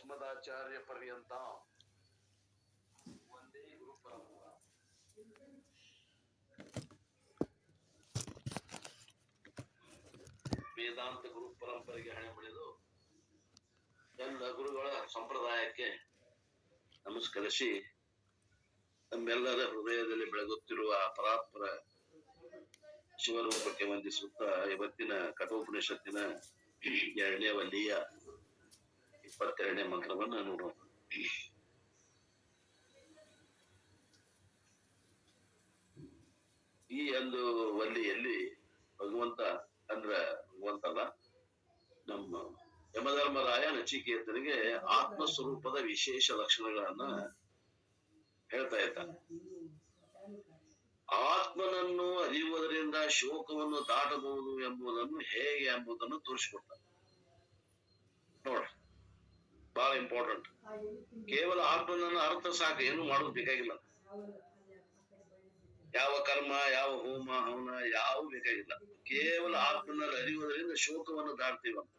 अस्मदाचार्य पर्यंत वंदे गुरु परंपरा. ವೇದಾಂತ ಗುರು ಪರಂಪರೆಗೆ ಹಣೆ ಬಳಿದು ಎಲ್ಲ ಗುರುಗಳ ಸಂಪ್ರದಾಯಕ್ಕೆ ನಮಸ್ಕರಿಸಿ ನಮ್ಮೆಲ್ಲರ ಹೃದಯದಲ್ಲಿ ಬೆಳಗುತ್ತಿರುವ ಪರಾತ್ಪರ ಶಿವರೂಪಕ್ಕೆ ವಂದಿಸುತ್ತಾ ಇವತ್ತಿನ ಕಠೋಪನಿಷತ್ತಿನ 2ನೇ ವಲ್ಲಿಯ 22ನೇ ಮಂತ್ರವನ್ನ ನೋಡೋಣ. ಈ ಒಂದು ವಲ್ಲಿಯಲ್ಲಿ ಭಗವಂತ ಭಗವಂತನ ನಮ್ಮ ಯಮಧರ್ಮರಾಯ ನಚಿಕೇತನಿಗೆ ಆತ್ಮಸ್ವರೂಪದ ವಿಶೇಷ ಲಕ್ಷಣಗಳನ್ನ ಹೇಳ್ತಾ ಇದ್ದಾನೆ. ಆತ್ಮನನ್ನು ಅರಿಯುವುದರಿಂದ ಶೋಕವನ್ನು ದಾಟಬಹುದು ಎಂಬುದನ್ನು ಹೇಗೆ ಎಂಬುದನ್ನು ತೋರಿಸಿಕೊಡ್ತಾನೆ. ನೋಡ್ರಿ, ಬಹಳ ಇಂಪಾರ್ಟೆಂಟ್. ಕೇವಲ ಆತ್ಮನನ್ನು ಅರ್ಥ ಸಾಕು, ಏನು ಮಾಡೋದು ಬೇಕಾಗಿಲ್ಲ. ಯಾವ ಕರ್ಮ, ಯಾವ ಹೋಮ ಹವನ ಯಾವ ಬೇಕಾಗಿಲ್ಲ. ಕೇವಲ ಆತ್ಮನಲ್ಲಿ ಅರಿಯುವುದರಿಂದ ಶೋಕವನ್ನು ದಾಟ್ತೀವಂತ.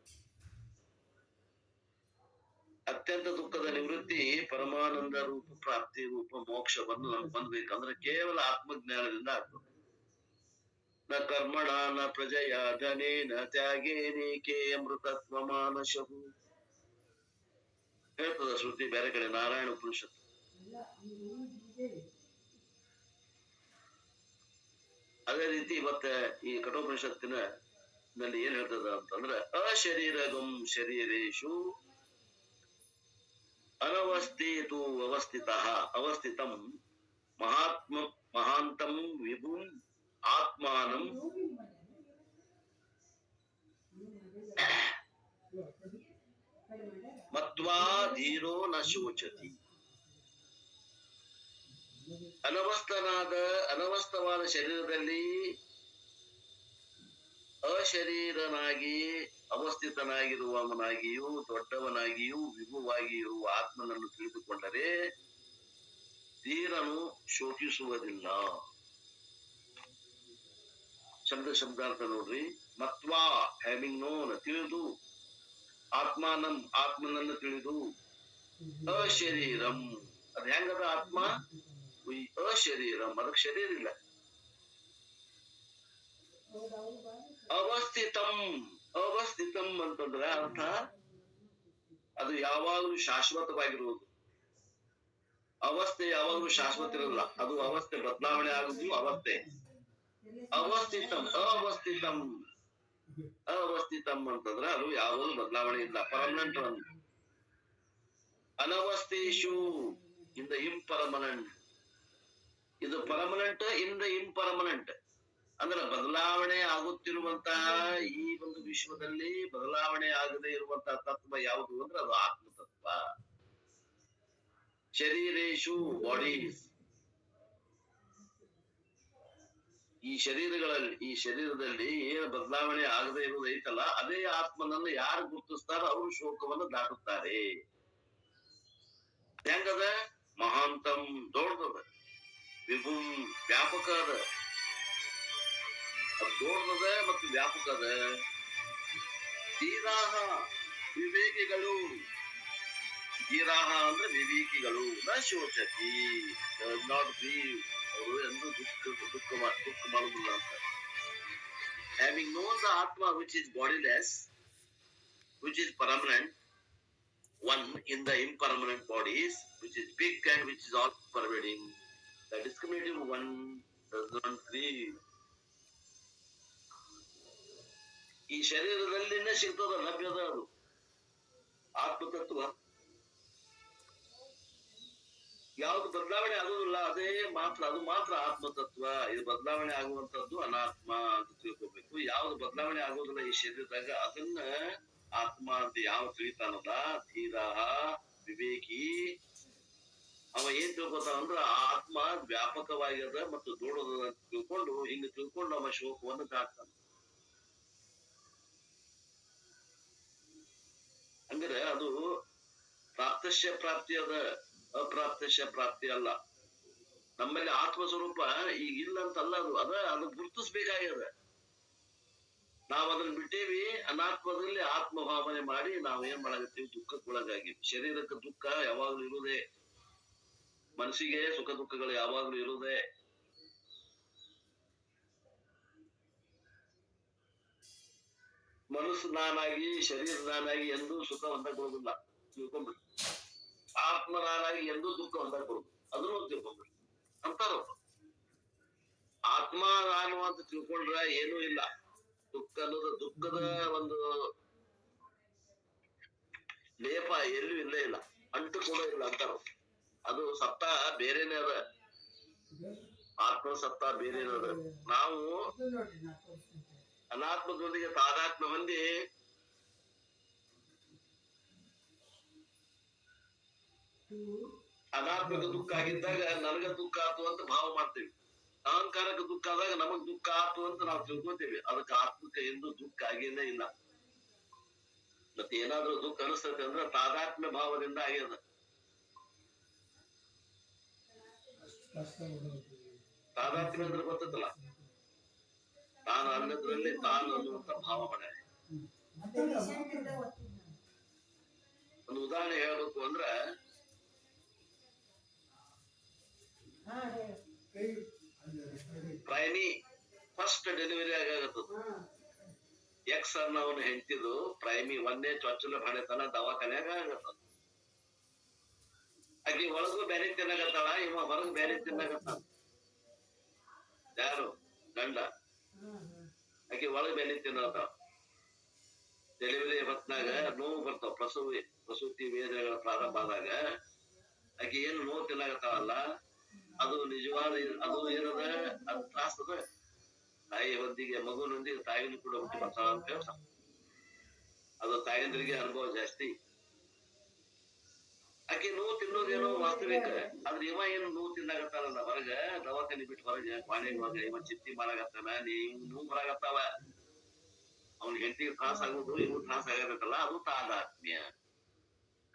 ಅತ್ಯಂತ ದುಃಖದ ನಿವೃತ್ತಿ, ಪರಮಾನಂದ ರೂಪ ಪ್ರಾಪ್ತಿ ರೂಪ ಮೋಕ್ಷವನ್ನು ನಮ್ಗೆ ಬಂದ್ಬೇಕಂದ್ರೆ ಕೇವಲ ಆತ್ಮಜ್ಞಾನದಿಂದ ಆಗ್ತದೆ. ನ ಕರ್ಮಣ ನ ಪ್ರಜಯ ಧನೇನ ತ್ಯಾಗೇನೇಕೆ ಅಮೃತತ್ವ ಮಾನಶವು ಹೇಳ್ತದ ಶ್ರುತಿ ಬೇರೆ ಕಡೆ, ನಾರಾಯಣ ಉಪನಿಷತ್ತು. ಅದೇ ರೀತಿ ಮತ್ತೆ ಈ ಕಠೋಪನಿಷತ್ತಿನ ನಲ್ಲಿ ಏನ್ ಹೇಳ್ತದ ಅಂತಂದ್ರೆ, ಅಶರೀರಗಂ ಶರೀರೇಶು ಅನವಸ್ಥಿತು ಅವಸ್ಥಿತಂ ಮಹಾತ್ಮ ಮಹಾಂತಂ ವಿಭುಂ ಆತ್ಮಾನಂ ಮತ್ವಾ ಧೀರೋ ನ ಶೋಚತಿ. ಅನವಸ್ಥವಾದ ಶರೀರದಲ್ಲಿ ಅಶರೀರನಾಗಿ ಅವಸ್ಥಿತನಾಗಿರುವವನಾಗಿಯೂ ದೊಡ್ಡವನಾಗಿಯೂ ವಿಭುವಾಗಿ ಇರುವ ಆತ್ಮನನ್ನು ತಿಳಿದುಕೊಂಡರೆ ಧೀರನು ಶೋಕಿಸುವುದಿಲ್ಲ. ಶಬ್ದಾರ್ಥ ನೋಡ್ರಿ. ಮತ್ವಾ ಹ್ಯಾವಿಂಗ್ ನೋನ್, ತಿಳಿದು, ಆತ್ಮನನ್ನು ತಿಳಿದು, ಅಶರೀರಂ ಅದ್ ಹೆಂಗದ ಆತ್ಮ? ಅಶರೀರಂ, ಅದಕ್ಕೆ ಶರೀರ ಇಲ್ಲ. ಅವಸ್ಥಿತಂ ಅಂತಂದ್ರೆ ಅರ್ಥ ಅದು ಯಾವಾಗಲೂ ಶಾಶ್ವತವಾಗಿರುವುದು. ಅವಸ್ಥೆ ಯಾವಾಗಲೂ ಶಾಶ್ವತ ಇರಲ್ಲ, ಅದು ಅವಸ್ಥೆ ಬದಲಾವಣೆ ಆಗುದು. ಅವಸ್ಥಿತಂ ಅಂತಂದ್ರೆ ಅದು ಯಾವಾಗಲೂ ಬದಲಾವಣೆ ಇಲ್ಲ, ಪರ್ಮನೆಂಟ್. ಅನವಸ್ಥೇಶು ಇನ್ ದ ಇಂಪರ್ಮನೆಂಟ್. ಇದು ಪರ್ಮನೆಂಟ್ ಇನ್ ದ ಇಂಪರ್ಮನೆಂಟ್ ಅಂದ್ರೆ ಬದಲಾವಣೆ ಆಗುತ್ತಿರುವಂತಹ ಈ ಒಂದು ವಿಶ್ವದಲ್ಲಿ ಬದಲಾವಣೆ ಆಗದೆ ಇರುವಂತಹ ತತ್ವ ಯಾವುದು ಅಂದ್ರೆ ಅದು ಆತ್ಮತತ್ವ. ಶರೀರೇಶು ಬಾಡೀಸ್, ಈ ಶರೀರದಲ್ಲಿ ಏನು ಬದಲಾವಣೆ ಆಗದೆ ಇರುವುದು ಐತಲ್ಲ, ಅದೇ ಆತ್ಮನನ್ನು ಯಾರು ಗುರುತಿಸ್ತಾರೋ ಅವರು ಶೋಕವನ್ನು ದಾಟುತ್ತಾರೆ. ಹೆಂಗದ? ಮಹಾಂತಂ ದೊಡ್ಡದ, ವಿಭುಂ ವ್ಯಾಪಕ ಅದ, ಅದು ದೊಡ್ಡದ ಮತ್ತು ವ್ಯಾಪಕ ಅದ. ಧೀರಾಹ ವಿವೇಕಿಗಳು, ಧೀರಾಹ ಅಂದ್ರೆ ವಿವೇಕಿಗಳು. ನ ಶೋಚತಿ, ನಾಟ್ ಗ್ರೀವ್, ಅವರು ಎಂದು ದುಃಖ ಮಾಡುವುದಿಲ್ಲ ಅಂತ. ಹ್ಯಾವಿಂಗ್ ನೋನ್ ದ ಆತ್ಮ which is bodiless, which is permanent, one in the impermanent bodies, which is big and which is all pervading. The discriminative one does not grieve. ಈ ಶರೀರದಲ್ಲಿನೇ ಸಿಗ್ತದ, ಲಭ್ಯದ ಅದು ಆತ್ಮತತ್ವ. ಯಾವ್ದು ಬದಲಾವಣೆ ಆಗುದಿಲ್ಲ, ಅದು ಮಾತ್ರ ಆತ್ಮತತ್ವ. ಇದು ಬದಲಾವಣೆ ಆಗುವಂತದ್ದು ಅನಾತ್ಮ ಅಂತ ತಿಳ್ಕೊಬೇಕು. ಯಾವ್ದು ಬದಲಾವಣೆ ಆಗೋದಿಲ್ಲ ಈ ಶರೀರದಾಗ ಅದನ್ನ ಆತ್ಮ ಅಂತ ಯಾವ ತಿಳಿತಾನಲ್ಲ, ಧೀರ ವಿವೇಕಿ, ಅವ ಏನ್ ತಿಳ್ಕೊತಾನ ಅಂದ್ರೆ ಆತ್ಮ ವ್ಯಾಪಕವಾಗ್ಯದ ಮತ್ತು ದೊಡ್ಡದ ತಿಳ್ಕೊಂಡು ಅವ ಶೋಕವನ್ನು ದಾಟ್ತಾನ. ಅಂದ್ರೆ ಅದು ಪ್ರಾಪ್ತಶ್ಯ ಪ್ರಾಪ್ತಿ ಅದ, ಅಪ್ರಾಪ್ತಶ್ಯ ಪ್ರಾಪ್ತಿ ಅಲ್ಲ. ನಮ್ಮಲ್ಲಿ ಆತ್ಮ ಸ್ವರೂಪ ಈಗ ಇಲ್ಲ ಅಂತಲ್ಲ, ಅದು ಗುರುತಿಸ್ಬೇಕಾಗ್ಯದ. ನಾವ್ ಅದನ್ನ ಬಿಟ್ಟೇವಿ. ಅನಾತ್ಮದಲ್ಲಿ ಆತ್ಮಭಾವನೆ ಮಾಡಿ ನಾವ್ ಏನ್ ಮಾಡಾಕತ್ತೀವಿ, ದುಃಖಕ್ಕೊಳಗಾಗಿ. ಶರೀರಕ್ಕೆ ದುಃಖ ಯಾವಾಗ್ಲೂ ಇರುವುದೇ, ಮನಸ್ಸಿಗೆ ಸುಖ ದುಃಖಗಳು ಯಾವಾಗ್ಲೂ ಇರುವುದೇ. ಮನಸ್ಸು ನಾನಾಗಿ ಶರೀರ ನಾನಾಗಿ ಎಂದೂ ಸುಖ ಹೊಂದಕ್ ಬರುದಿಲ್ಲ, ತಿಳ್ಕೊಂಡ್ಬಿಡಿ. ಆತ್ಮ ನಾನಾಗಿ ಎಂದೂ ದುಃಖ ಹೊಂದಕ್ ಬರುದು, ಅದನ್ನು ತಿಳ್ಕೊಂಡ್ಬಿಡಿ ಅಂತಾರ. ಆತ್ಮ ನಾನು ಅಂತ ತಿಳ್ಕೊಂಡ್ರ ಏನೂ ಇಲ್ಲ. ದುಃಖ ಅನ್ನೋದು, ದುಃಖದ ಒಂದು ಲೇಪ ಎಲ್ಲೂ ಇಲ್ಲೇ ಇಲ್ಲ, ಅಂಟು ಕೂಡ ಇಲ್ಲ ಅಂತಾರ. ಅದು ಸತ್ತ ಬೇರೆನೇ ಅದ, ಆತ್ಮ ಸತ್ತ ಬೇರೆನೇ ಅದ. ನಾವು ಅನಾತ್ಮದೊಂದಿಗೆ ತಾದಾತ್ಮ ಹೊಂದಿ ಅನಾತ್ಮಕ ದುಃಖ ಆಗಿದ್ದಾಗ ನನಗ ದುಃಖ ಆತು ಅಂತ ಭಾವ ಮಾಡ್ತೇವಿ. ಅಹಂಕಾರಕ್ಕೆ ದುಃಖ ಆದಾಗ ನಮಗ್ ದುಃಖ ಆತು ಅಂತ ನಾವು ತಿಳ್ಕೊತೇವಿ. ಅದಕ್ಕೆ ಆತ್ಮಕ್ಕೆ ಎಂದು ದುಃಖ ಆಗೇನೇ ಇಲ್ಲ. ಮತ್ತೆ ಏನಾದ್ರೂ ದುಃಖ ಅನಿಸ್ತೈತೆ ಅಂದ್ರೆ ತಾದಾತ್ಮ್ಯ ಭಾವದಿಂದ ಆಗ್ಯದ. ತಾದಾತ್ಮ್ಯ ಅಂದ್ರೆ ಗೊತ್ತೈತಲ್ಲ, ತಾನು ಅನ್ನದ್ರಲ್ಲಿ ತಾನು ಅನ್ನುವಂತ ಭಾವ ಮಾಡ್ಯಾರ. ಒಂದು ಉದಾಹರಣೆ ಹೇಳ್ಬೇಕು ಅಂದ್ರ, ಪ್ರಾಣಿ ಫಸ್ಟ್ ಡೆಲಿವರಿ ಆಗಾಗತ್ತದ. ಎಕ್ಸ್ ಅನ್ನೋನ್ ಹೆಂಡತಿದು ಪ್ರೈಮಿ ಒಂದೇ ಚೊಚ್ಚಲ ಹೊಡೆತನ ದವಾಖಾನ್ಯಾಗ ಆಗತ್ತ. ಆಕಿ ಒಳಗು ಬ್ಯಾರೆ ತಿನ್ನಾಗತ್ತಾಳ, ಇವ ಹೊರಗ್ ಬ್ಯಾರೆ ತಿನ್ನಾಗತ್ತಾನ. ಯಾರು ಗಂಡ, ಆಕಿ ಒಳಗ್ ಬ್ಯಾರೆ ತಿನ್ನತ್ತಾಳ. ಡೆಲಿವರಿ ಹೊತ್ನಾಗ ನೋವು ಬರ್ತಾವ, ಪ್ರಸೂತಿ ವೇದನೆಗಳ ಪ್ರಾರಂಭ ಆದಾಗ ಆಕಿ ಏನು ನೋವು ತಿನ್ನಾಗತ್ತಾವಲ್ಲ, ಅದು ನಿಜವಾದ ಅದು ಏನದ, ಅದು ತ್ರಾಸದ. ತಾಯಿ ಹೊಂದಿಗೆ ಮಗುನೊಂದಿಗೆ ತಾಯಿನೂ ಕೂಡ ಹುಟ್ಟಿ ಬರ್ತಾಳ ಅಂತ ಹೇಳ್ತಾವ. ಅದು ತಾಯಂದ್ರಿಗೆ ಅನುಭವ ಜಾಸ್ತಿ. ಆಕೆ ನೋವು ತಿನ್ನೋದೇನೋ ವಾಸ್ತವಿಕ, ಆದ್ರೆ ಇವ ಏನು ನೋವು ತಿನ್ನಾಗತ್ತಾನಲ್ಲ ಹೊರಗ, ದವಾಖಾನೆ ಬಿಟ್ಟು ಹೊರಗೆ ಪಾಣಿ ಹೊರಗೆ ಇವ ಚಿತ್ತಿ ಮಾಡಾಗತ್ತಾನ, ನೋವು ಬರಾಗತ್ತಾವ. ಅವ್ನ ಹೆಂಡತಿಗೆ ತ್ರಾಸ ಆಗೋದು ಇವು ತ್ರಾಸ ಆಗಬೇಕಲ್ಲ, ಅದು ತಾದಾತ್ಮ್ಯ.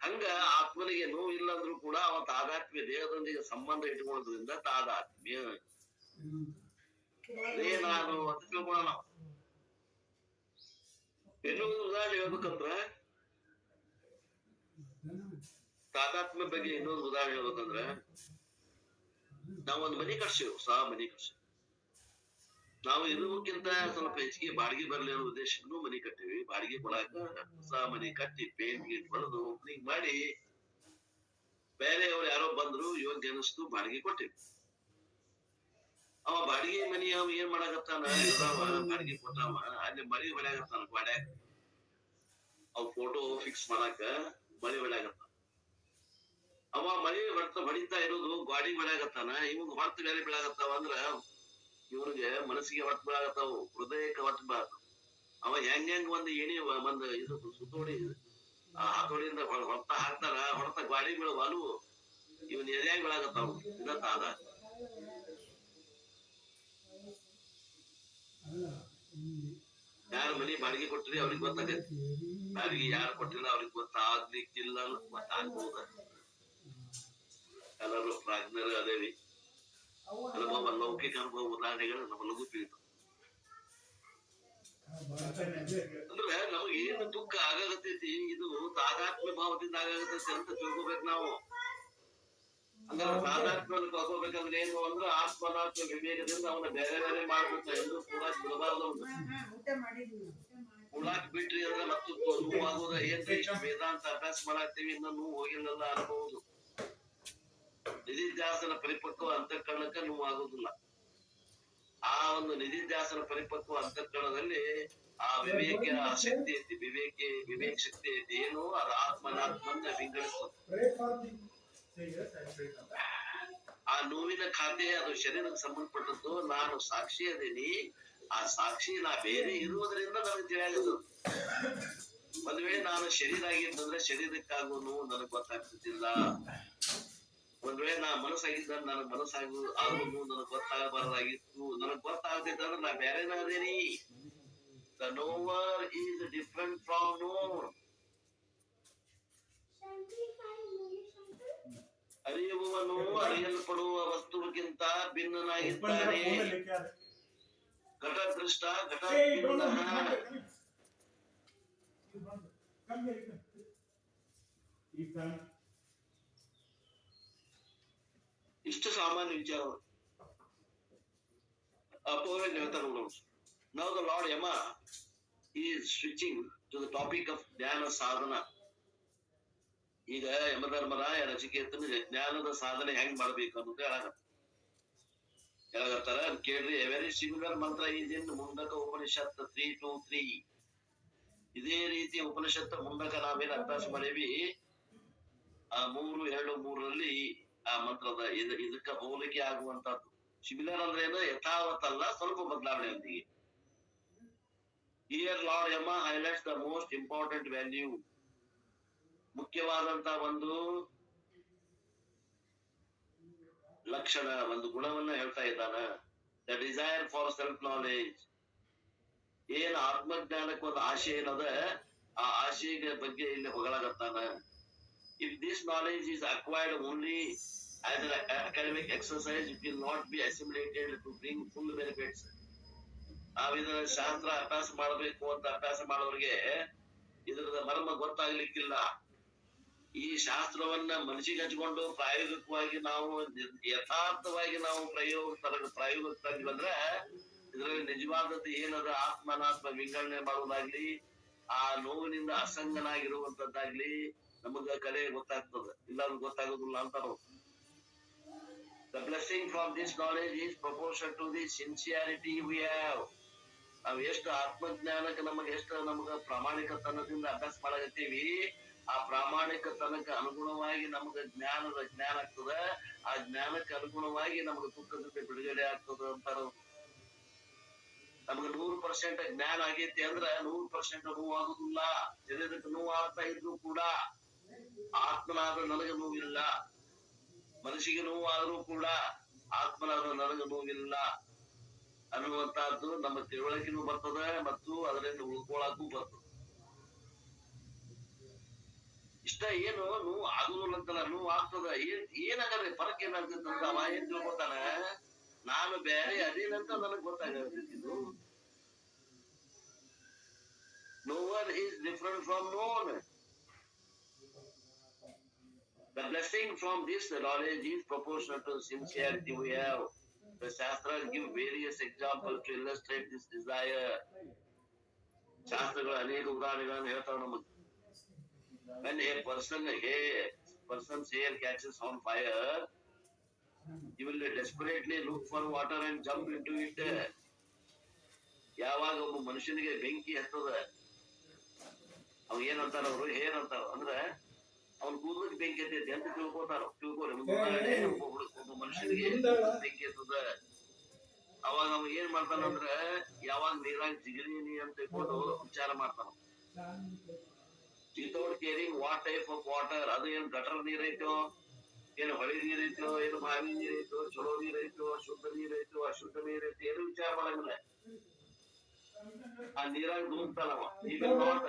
ಹಂಗ ಆತ್ಮನಿಗೆ ನೋವು ಇಲ್ಲ ಅಂದ್ರೂ ಕೂಡ ಅವ ತಾದಾತ್ಮ್ಯ, ದೇಹದೊಂದಿಗೆ ಸಂಬಂಧ ಇಟ್ಕೊಳ್ಳೋದ್ರಿಂದ ತಾದಾತ್ಮ್ಯ. ನಾನು ಅಂತ ತಿಳ್ಕೊಳ್ಳೋಣ. ನಾವು ಇನ್ನೂ ಉದಾಹರಣೆ ಹೇಳ್ಬೇಕಂದ್ರ, ತಾದಾತ್ಮ್ಯ ಬಗ್ಗೆ ಇನ್ನೊಂದು ಉದಾಹರಣೆ ಹೇಳ್ಬೇಕಂದ್ರ, ನಾವೊಂದು ಮನಿ ಕಟ್ಸಿವ್, ಹೊಸ ಮನಿ ಕಟ್ಸಿವ್. ನಾವು ಇರುವಕ್ಕಿಂತ ಸ್ವಲ್ಪ ಹೆಚ್ಚಿಗೆ ಬಾಡಿಗೆ ಬರ್ಲಿ ಅನ್ನೋ ಉದ್ದೇಶಕ್ಕೂ ಮನಿ ಕಟ್ಟಿವಿ. ಬಾಡಿಗೆ ಕೊಡಾಕ ಹೊಸ ಮನಿ ಕಟ್ಟಿ ಪೇಂಟ್ ಗೀಟ್ ಬರೆದು ಓಪನಿಂಗ್ ಮಾಡಿ, ಬೇರೆಯವ್ರು ಯಾರೋ ಬಂದ್ರು ಯೋಗ್ಯ ಅನಿಸ್ತು, ಬಾಡಿಗೆ ಕೊಟ್ಟಿವಿ. ಅವ ಬಾಡಿಗೆ ಮನಿ ಅವ ಏನ್ ಮಾಡಾಕತ್ತಾನ, ಬಾಡಿಗೆ ಕೊಟ್ಟಾವ, ಅಲ್ಲಿ ಮಳಿ ಹೊಡ್ಯಾಗತ್ತಾನ ಗಾಡ್ಯಾಗ. ಅವ್ ಫೋಟೋ ಫಿಕ್ಸ್ ಮಾಡಾಕ ಮಳಿ ಹೊಡ್ಯಾಗತ್ತಾನ. ಅವ ಮಳಿ ಹೊಡಿತಾ ಇರೋದು ಗಾಡಿ ಹೊಡ್ಯಾಗತ್ತಾನ. ಇವಾಗ ಹೊರತು ಬೇರೆ ಬೀಳಾಗತ್ತಾವ ಅಂದ್ರ ಇವ್ರಿಗೆ ಮನಸ್ಸಿಗೆ ಹೊಟ್ಟು ಬೀಳಾಗತ್ತಾವು, ಹೃದಯಕ್ಕೆ ಹೊಟ್ಟು ಬೀಳಾಗತ್ತಾವ. ಅವ ಹೆಂಗ್ ಒಂದು ಎಣಿ ಒಂದು ಇದು ಸುತ್ತೋಡಿ ಹತೋಡಿಯಿಂದ ಹೊತ್ತ ಹಾಕ್ತಾರ, ಹೊರತ ಗಾಡಿ ಬೀಳ ವಾಲು ಇವನ್ ಎದೆಯಾಗಿ ಬೀಳಾಗತ್ತಾವು. ಇದತ್ತ ಆದ ಯಾರು ಮನಿ ಬಾಡಿಗೆ ಕೊಟ್ಟಿರಿ ಅವ್ರಿಗೆ ಗೊತ್ತಾಗೈತಿ, ಬಾಡಿಗೆ ಯಾರು ಕೊಟ್ಟಿಲ್ಲ ಅವ್ರಿಗೆ ಗೊತ್ತಾಗ್ಲಿಕ್ಕಿಲ್ಲ, ಗೊತ್ತಾಗ್ಬೋದ. ಎಲ್ಲರೂ ಪ್ರಾಜ್ಞರು ಅದೇವಿ. ಅನುಭವ, ಲೌಕಿಕ ಅನುಭವ ಉದಾಹರಣೆಗಳು ನಮಗೂ ತಿಳಿತು. ಅಂದ್ರೆ ನಮಗೆ ಏನು ದುಃಖ ಆಗಾಗತೈತಿ, ಇದು ತಾದಾತ್ಮ್ಯ ಭಾವದಿಂದ ಆಗಾಗತೈತಿ ಅಂತ ತಿಳ್ಕೊಬೇಕು ನಾವು. ಅಂದ್ರೆ ತಾದಾತ್ಮ್ಯ ತಗೋಬೇಕಂದ್ರೆ ಏನು ಅಂದ್ರೆ ಆತ್ಮನಾತ್ಮ ವಿವೇಕದಿಂದ ಅವನ ಬೇರೆ ಬೇರೆ ಮಾಡ್ಬೇಕು ಎಂದು ಕೂಡ ಬಿಡಬಾರ್ದು. ಉಳಾಕ್ ಬಿಟ್ರಿ ಅಂದ್ರೆ ಮತ್ತು ನೋವು ಆಗೋದ. ಏನ್ ಇಷ್ಟು ವೇದಾಂತ ಅಭ್ಯಾಸ ಮಾಡಾಕ್ತಿವಿ, ಇನ್ನ ನೋವು ಹೋಗಿಲ್ಲಲ್ಲ ಅನ್ಬಹುದು. ನಿಧಿಧ್ಯಾಸನ ಪರಿಪಕ್ವ ಅಂತಃಕರಣಕ್ಕ ನೋವು ಆಗೋದಿಲ್ಲ. ಆ ಒಂದು ನಿಧಿಧ್ಯಾಸನ ಪರಿಪಕ್ವ ಅಂತಃಕರಣದಲ್ಲಿ ಆ ವಿವೇಕ ಶಕ್ತಿ ಐತಿ, ವಿವೇಕ ಶಕ್ತಿ ಐತಿ. ಏನು ಅದು ಆತ್ಮನಾತ್ಮನ್ನ ವಿಂಗಡಿಸ್ತದೆ. ಆ ನೋವಿನ ಖಾತೆ ಅದು ಶರೀರಕ್ಕೆ ಸಂಬಂಧಪಟ್ಟದ್ದು. ನಾನು ಸಾಕ್ಷಿ ಅದೇನಿ, ಆ ಸಾಕ್ಷಿ ನಾ ಬೇರೆ ಇರುವುದರಿಂದ ನನಗೆ ತಿಳಿಯಾಗದು. ಒಂದ್ ವೇಳೆ ನಾನು ಶರೀರ ಆಗಿದ್ದಂದ್ರೆ ಶರೀರಕ್ಕಾಗುವ ನೋವು ನನಗ್ ಗೊತ್ತಾಗ್ತಿದ್ದಿಲ್ಲ. ಒಂದ್ ವೇಳೆ ನಾ ಮನಸ್ಸಾಗಿದ್ದ ನನಗ್ ಮನಸ್ಸಾಗು ಆಗುವ ನೋವು ನನಗ್ ಗೊತ್ತಾಗಬಾರ್ದಾಗಿತ್ತು. ನನಗ್ ಗೊತ್ತಾಗ್ತಿದ್ದಂದ್ರೆ ನಾ ಬೇರೆನ ಅದೇನಿ. The knower is different from known. ಅರಿಯುವವನು ಅರಿಯಲ್ಪಡುವ ವಸ್ತುವಿಗಿಂತ ಭಿನ್ನನಾಗಿದ್ದಾನೆ. ಘಟದೃಷ್ಟ ಘಟ Hey, don't know. Come here. Ethan. ಇಷ್ಟು ಸಾಮಾನ್ಯ ವಿಚಾರ ಅಪೋಹೆ ಹೇಳ್ತಾರೆ ನೋಡೋಣ. Now the Lord Yama is switching to the topic of ಜ್ಞಾನ ಸಾಧನ. ಈಗ ಯಮಧರ್ಮರಾಯ ನಚಿಕೇತನ ಜ್ಞಾನದ ಸಾಧನೆ ಹೆಂಗ್ ಮಾಡ್ಬೇಕು ಅನ್ನೋದು ಹೇಳಗತ್ತಾರ. ಕೇಳ್ರಿ, ವೆರಿ ಸಿಮಿಲರ್ ಮಂತ್ರ ಈಸ್ ಇನ್ ಮುಂಡಕ ಉಪನಿಷತ್ 3:2-3. ಇದೇ ರೀತಿ ಉಪನಿಷತ್ ಮುಂಡಕ ನಾವೇನು ಅಭ್ಯಾಸ ಮಾಡೀವಿ ಆ 3:2-3ರಲ್ಲಿ ಆ ಮಂತ್ರದ ಇದಕ್ಕ ಹೋಲಿಕೆ ಆಗುವಂತದ್ದು. ಸಿಮಿಲರ್ ಅಂದ್ರೆ ಏನು, ಯಥಾವತ್ತಲ್ಲ, ಸ್ವಲ್ಪ ಬದಲಾವಣೆಯೊಂದಿಗೆ. Here lord Yama highlights the most important value. ಮುಖ್ಯವಾದಂತ ಒಂದು ಲಕ್ಷಣ, ಒಂದು ಗುಣವನ್ನ ಹೇಳ್ತಾ ಇದ್ದಾನ. The desire for self knowledge. ಏನ್ ಆತ್ಮಜ್ಞಾನಕ್ಕೆ ಒಂದು ಆಶೆ ಏನದ, ಆ ಆಶೆಯ ಬಗ್ಗೆ ಇಲ್ಲಿ ಹೊಗಳಗತ್ತಾನ. If this knowledge is acquired only as an academic exercise, it will not be assimilated to bring full benefits. ನಾವಿದ ಶಾಸ್ತ್ರ ಅಭ್ಯಾಸ ಮಾಡಬೇಕು ಅಂತ ಅಭ್ಯಾಸ ಮಾಡೋರಿಗೆ ಇದರದ ಮರ್ಮ ಗೊತ್ತಾಗ್ಲಿಕ್ಕಿಲ್ಲ. ಈ ಶಾಸ್ತ್ರವನ್ನ ಮನಸ್ಸಿಗೆ ಹಚ್ಕೊಂಡು ಪ್ರಾಯೋಗಿಕವಾಗಿ ನಾವು ಯಥಾರ್ಥವಾಗಿ ನಾವು ಪ್ರಾಯೋಗಿಕವಾಗಿ ಬಂದ್ರೆ ಇದರಲ್ಲಿ ನಿಜವಾದದ್ದು ಏನದ ಆತ್ಮನಾತ್ಮ ವಿಂಗಡಣೆ ಮಾಡುವುದಾಗ್ಲಿ, ಆ ನೋವಿನಿಂದ ಅಸಂಗನಾಗಿರುವಂತದ್ದಾಗ್ಲಿ ನಮಗ ಕಲೆ ಗೊತ್ತಾಗ್ತದ. ಇಲ್ಲ ಗೊತ್ತಾಗೋದಿಲ್ಲ ಅಂತಾರು. The blessing from this knowledge is proportional to the sincerity we have. ನಾವ್ ಎಷ್ಟು ಆತ್ಮಜ್ಞಾನಕ್ಕೆ ನಮಗ ಪ್ರಾಮಾಣಿಕತನದಿಂದ ಅಭ್ಯಾಸ ಮಾಡಕತ್ತೀವಿ, ಆ ಪ್ರಾಮಾಣಿಕತನಕ್ಕೆ ಅನುಗುಣವಾಗಿ ನಮಗ ಜ್ಞಾನ ಆಗ್ತದ. ಆ ಜ್ಞಾನಕ್ಕೆ ಅನುಗುಣವಾಗಿ ನಮಗ ದುಃಖದಿಂದ ಬಿಡುಗಡೆ ಆಗ್ತದ ಅಂತಾರ. ನಮಗ 100% ಜ್ಞಾನ ಆಗೈತಿ ಅಂದ್ರ 100% ನೋವು ಆಗುದಿಲ್ಲ. ಶರೀರಕ್ಕೆ ನೋವು ಆಗ್ತಾ ಇದ್ರು ಕೂಡ ಆತ್ಮನಾದ ನನಗೆ ನೋವಿಲ್ಲ, ಮನಸ್ಸಿಗೆ ನೋವು ಆದ್ರೂ ಕೂಡ ಆತ್ಮನಾದ ನನಗೆ ನೋವಿಲ್ಲ ಅನ್ನುವಂತಹದ್ದು ನಮ್ಮ ತಿಳುವಳಿಕೆನೂ ಬರ್ತದೆ ಮತ್ತು ಅದರಿಂದ ಉಳ್ಕೊಳಕ್ಕೂ ಬರ್ತದೆ. ಇಷ್ಟ ಏನು ನೋವು ಆಗುದಿಲ್ಲ ಅಂತಲ್ಲ, ನೋವು ಆಗ್ತದ. ಏನಾಗಲ್ಲ, ಫರಕ್ ಏನಾಗ್ತದ ಅವ ಏನ್ ತಿಳ್ಕೊತಾನ, ನಾನು ಬೇರೆ ಅದೇನಂತ ನನಗ್ ಗೊತ್ತಾಗತ್ತಿದ್ದು. No one is different from no one. The blessing from this knowledge is proportional to the sincerity we have. The Shastras give various examples to illustrate this desire. ಶಾಸ್ತ್ರಗಳು ಅನೇಕ ಉದಾಹರಣೆಗಳನ್ನು ಹೇಳ್ತಾವ ನಮಗೆ. When a person's hair catches on fire, he will desperately look for water and jump into it. ಯಾವಾಗ ಒಬ್ಬ ಮನುಷ್ಯನಿಗೆ ಬೆಂಕಿ ಹತ್ತದ, ಅವ್ ಏನಂತಾರ ಅವರು, ಏನಂತಾರ ಅಂದ್ರೆ ಅವ್ನ ಕೂದಲಿಗೆ ಬೆಂಕಿ ಹತ್ತೈತಿ ಅಂತ ತಿಳ್ಕೋರಿ. ಒಬ್ಬ ಮನುಷ್ಯನಿಗೆ ಬೆಂಕಿ ಹತ್ತದ, ಅವಾಗ ಅವ ಏನ್ ಮಾಡ್ತಾನಂದ್ರ ಯಾವಾಗ ನೀರಾಗ ಜಿಗಿದೀನಿ ಅಂತ ತಿಳ್ಕೊಂಡು ವಿಚಾರ ಮಾಡ್ತಾನ. Without caring what type of water, ಅದು ಏನ್ ಗಟರ್ ನೀರೈತೋ, ಏನು ಹೊಳಿ ನೀರೈತೋ, ಏನು ಬಾವಿ ನೀರೈತೋ, ಚಲೋ ನೀರೈತೋ, ಶುದ್ಧ ನೀರೈತೋ, ಅಶುದ್ಧ ನೀರೈತೋ, ಏನು ವಿಚಾರ ಮಾಡಂಗಿಲ್ಲ. ಆ ನೀರಾಗ ಧೂಮ್ತಾನವ. He will not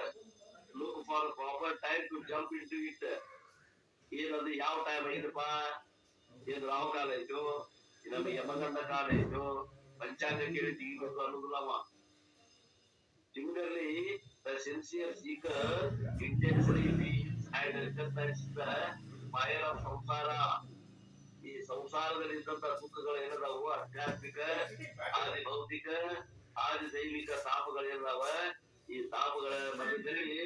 look for proper time to jump into it. ಏನದು ಯಾವ ಟೈಮ್ ಐತಪ್ಪ, ಏನ್ ರಾಹು ಕಾಲ ಐತೋ, ನಮಗೆ ಯಮಗಂಡ ಕಾಲ ಐತೋ, ಪಂಚಾಂಗ ಕೇಳಿ ತೆಗಿಬೇಕು ಅನ್ನೋದಿಲ್ಲ ಅವ. Similarly, the sincere seeker intensely feels and recognizes the fire of samsara. ಈ ಸಂಸಾರದಲ್ಲಿದ್ದಂತ ಸುಖಗಳು ಏನದಾವು, ಆಧ್ಯಾತ್ಮಿಕ, ಆದಿ ಭೌತಿಕ, ಆದಿ ದೈವಿಕ ತಾಪಗಳೇನದಾವ. ಈ ತಾಪಗಳ ಮಧ್ಯದಲ್ಲಿ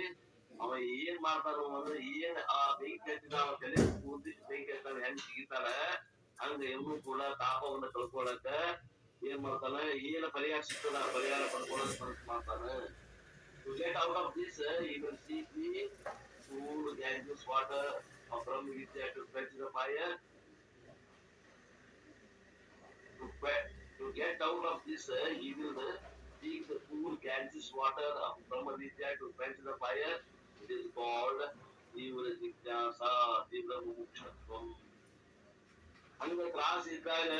ಅವ ಏನ್ ಮಾಡ್ತಾನ ಅಂದ್ರೆ, ಏನ್ ಆ ಬೆಂಕಿ ಹಚ್ಚಿದ ತಲೆ ಕೂದಿ ಬೆಂಕಿ ಹಚ್ಚಿದ ಹೆಂಗ್ ಸಿಗಿತಾನ, ಹಂಗ ಇನ್ನೂ ಕೂಡ ತಾಪವನ್ನ ಕಳ್ಕೊಳಕ ಏನ್ ಮಾಡ್ತಾನ, ಏನ ಪರಿಹಾರ ಸಿಗ್ತದ ಆ ಪರಿಹಾರ ಪಡ್ಕೊಳ್ಳೋದು ಮಾಡ್ತಾನ. To get out of this, he will seek the cool Ganges water from Vidya to quench the fire. To get out of this, he will seek the cool Ganges water of Brahma Vidya to quench the fire. It is called Tivra Jignasa, Tivra Mumukshvatvam. ಹಂಗ class ಇದ್ದಾಗ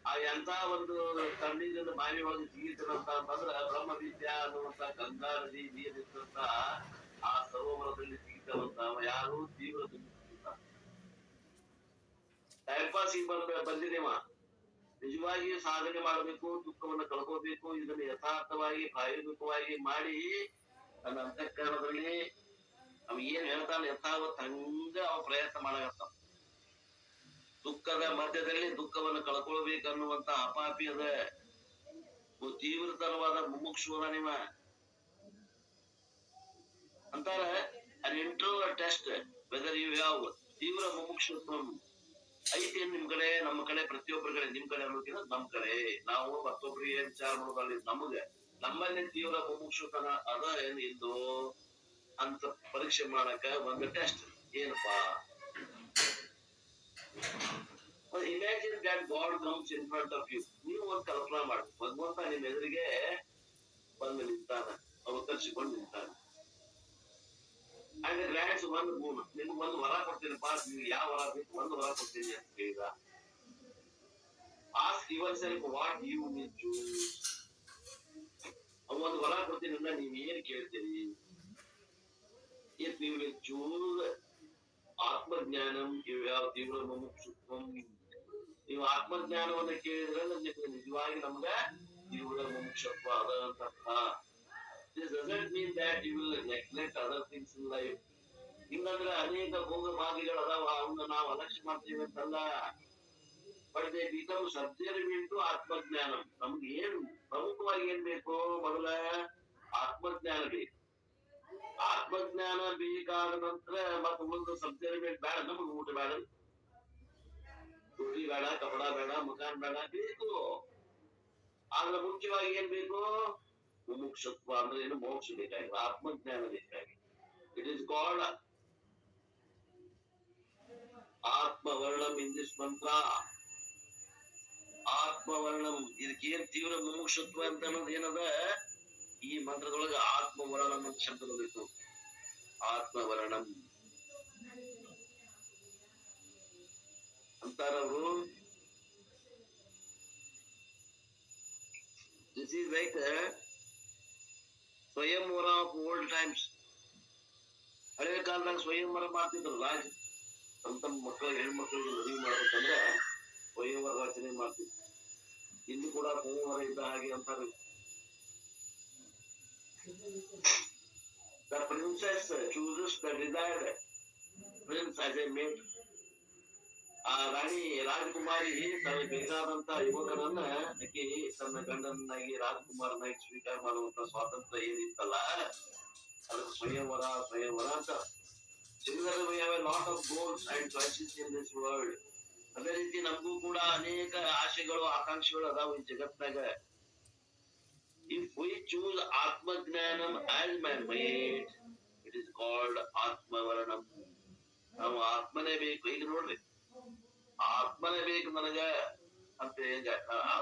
ಆ ಎಂತ ಒಂದು ತಣ್ಣೀರಿನ ಬಾವಿ ಒಳಗೆ ಜಿಗಿತದಂತ ಅಂತಂದ್ರ ಬ್ರಹ್ಮ ವಿದ್ಯಾ ಅನ್ನುವಂತ ಗಂಗಾ ನದಿ ನೀರಿದ್ದಂತ ಆ ಸರೋವರದಲ್ಲಿ ಜಿಗಿತವಂತ ಯಾರು ತೀವ್ರ ಟೈಮ್ ಪಾಸ್ ಬಂದಿದೇವ. ನಿಜವಾಗಿ ಸಾಧನೆ ಮಾಡಬೇಕು, ದುಃಖವನ್ನು ಕಳ್ಕೋಬೇಕು. ಇದನ್ನು ಯಥಾರ್ಥವಾಗಿ ಪ್ರಾಯೋಗಿಕವಾಗಿ ಮಾಡಿ ತನ್ನ ಅಂತಃಕರಣದಲ್ಲಿ ಅವ ಏನ್ ಹೇಳ್ತಾನೆ ಯಥಾವತ್ ಹಂಗ ಅವ ಪ್ರಯತ್ನ ಮಾಡಕತ್ತ. ದುಃಖದ ಮಧ್ಯದಲ್ಲಿ ದುಃಖವನ್ನು ಕಳ್ಕೊಳ್ಬೇಕನ್ನುವಂತ ಅಪಾಪಿ ಅದ ತೀವ್ರತರವಾದ ಮುಮುಕ್ಷುವದ ನಿಮ್ಮ ಅಂತಾರ an introvert test whether you have ತೀವ್ರ ಮುಮುಕ್ಷುತ್ವ ಐತಿ ನಿಮ್ ಕಡೆ, ನಮ್ಮ ಕಡೆ, ಪ್ರತಿಯೊಬ್ಬರ ಕಡೆ. ನಿಮ್ ಕಡೆ ಅನ್ನೋದಕ್ಕಿಂತ ನಮ್ ಕಡೆ. ನಾವು ಮತ್ತೊಬ್ರಿಗೆ ಏನ್ ವಿಚಾರ ಮಾಡೋದಲ್ಲಿ ನಮಗೆ ನಮ್ಮಲ್ಲಿ ತೀವ್ರ ಮುಮುಕ್ಷುತನ ಅದ ಏನ್ ಇದ್ದು ಅಂತ ಪರೀಕ್ಷೆ ಮಾಡಕ ಒಂದು ಟೆಸ್ಟ್. ಏನಪ್ಪಾ, imagine that God comes in front of you. ನೀವು ಒಂದು ಕಲ್ಪನಾ ಮಾಡಿ, ಭಗವಂತ ನಿಮ್ ಎದುರಿಗೆ ಬಂದು ನಿಂತಾನ, ಅವತರಿಸಿಕೊಂಡು ನಿಂತಾನ. ಅಂಡ್ ಗ್ರಾಂಡ್ಸ್ ಒಂದು ಮೂನು, ನಿಮ್ಗೆ ಒಂದು ವರ ಕೊಡ್ತೀನಪ್ಪ, ನೀವು ಯಾವ ವರ ಬೇಕು, ಒಂದು ವರ ಕೊಡ್ತೀನಿ ಅಂತ ಕೇಳಿದ. Ask yourself what you will choose. ಒಂದು ವರ ಕೊಡ್ತೀನಿ ಅಂದ್ರೆ ನೀವ್ ಏನ್ ಕೇಳ್ತೀರಿ? ಇಫ್ ಯು ವಿಲ್ ಚೂಸ್ ಆತ್ಮಜ್ಞಾನಂ ಯು ಹ್ಯಾವ್ ತೀವ್ರ ಮುಮುಕ್ಷುತ್ವಂ. ನೀವು ಆತ್ಮಜ್ಞಾನವನ್ನ ಕೇಳಿದ್ರೆ ನಿಜವಾಗಿ ನಮ್ಗ ತೀವ್ರ ಮುಮುಕ್ಷತ್ವ ಅದ ಅಂತ ಅರ್ಥ. This doesn't mean that you will neglect other things in life. ಹಿಂಗಂದ್ರೆ ಅನೇಕ ಭೋಗ ಭಾಗಿಗಳು ಅದಾವ, ಅವನ್ನ ನಾವು ಅಲಕ್ಷ್ಯ ಮಾಡ್ತೀವಿ ಅಂತಲ್ಲ. But they become subject to ಆತ್ಮಜ್ಞಾನ. ನಮ್ಗೆ ಏನ್ ಪ್ರಮುಖವಾಗಿ ಏನ್ ಬೇಕು? ಮೊದಲ ಆತ್ಮಜ್ಞಾನ ಬೇಕು. ಆತ್ಮಜ್ಞಾನ ಬೇಕಾದ ನಂತರ ಮತ್ತೆ ಒಂದು ಸಬ್ಜೆಕ್ಟ್ ಬೇಡ. ನಮಗೆ ಊಟ ಬೇಡ, ದುಡ್ಡಿ ಬೇಡ, ಕಪಡ ಬೇಡ, ಮಕಾನ್ ಬೇಡ, ಬೇಕು. ಆದ್ರೆ ಮುಖ್ಯವಾಗಿ ಏನ್ ಬೇಕು? ಮುಮುಕ್ಷತ್ವ ಅಂದ್ರೆ ಏನು? ಮೋಕ್ಷ ಬೇಕಾಗಿಲ್ಲ, ಆತ್ಮಜ್ಞಾನ ಬೇಕಾಗಿ. ಇಟ್ ಇಸ್ ಕಾಲ್ಡ್ ಆತ್ಮವರ್ಣಂ ಇನ್ ದಿಸ್ ಮಂತ್ರ. ಆತ್ಮವರ್ಣಂ, ಇದಕ್ಕೇನ್ ತೀವ್ರ ಮುಮುಕ್ಷತ್ವ ಅಂತ ಅನ್ನೋದು ಏನದ? ಈ ಮಂತ್ರದೊಳಗ ಆತ್ಮವರ್ಣಂ ಅಂತ ಶಬ್ದ ಬಂದಿತ್ತು. ಆತ್ಮವರ್ಣಂ ಅಂತಾರವರು. This is like swayamvara of old times. ಹಳೆಯ ಕಾಲದಾಗ ಸ್ವಯಂವರ ಮಾಡ್ತಿದ್ರು ರಾಜ. ತಮ್ಮ ಮಕ್ಕಳಿಗೆ, ಹೆಣ್ಮಕ್ಳಿಗೆ ಮದುವೆ ಮಾಡ್ಬೇಕಂದ್ರೆ ಸ್ವಯಂವರ ರಚನೆ ಮಾಡ್ತಿದ್ರು. ಇಲ್ಲಿ ಕೂಡ ಸ್ವಯಂವರ ಇದ್ದ ಹಾಗೆ ಅಂತಾರೆ. The princess chooses the desired prince as a mate. ಆ ರಾಣಿ ರಾಜಕುಮಾರಿ ತನಗೆ ಬೇಕಾದಂತ ಯುವಕರನ್ನ ಆಕೆ ತನ್ನ ಗಂಡನಾಗಿ ರಾಜಕುಮಾರನಾಗಿ ಸ್ವೀಕಾರ ಮಾಡುವಂತ ಸ್ವಾತಂತ್ರ್ಯ ಏನಿತ್ತಲ್ಲ, ಅದಕ್ಕೆ ಸ್ವಯಂವರ ಅಂತ. Similarly, we have a lot of goals and choices in this world. ಅದೇ ರೀತಿ ನಮಗೂ ಕೂಡ ಅನೇಕ ಆಶೆಗಳು, ಆಕಾಂಕ್ಷೆಗಳು ಅದಾವ ಈ ಜಗತ್ನಾಗ. If we choose Atmajnanam as my mate, it is called Atmavaranam. ನಾವು ಆತ್ಮನೇ ಬೇಕು. ಈಗ ನೋಡ್ರಿ, ಆತ್ಮನೇ ಬೇಕು ನನಗ ಅಂತ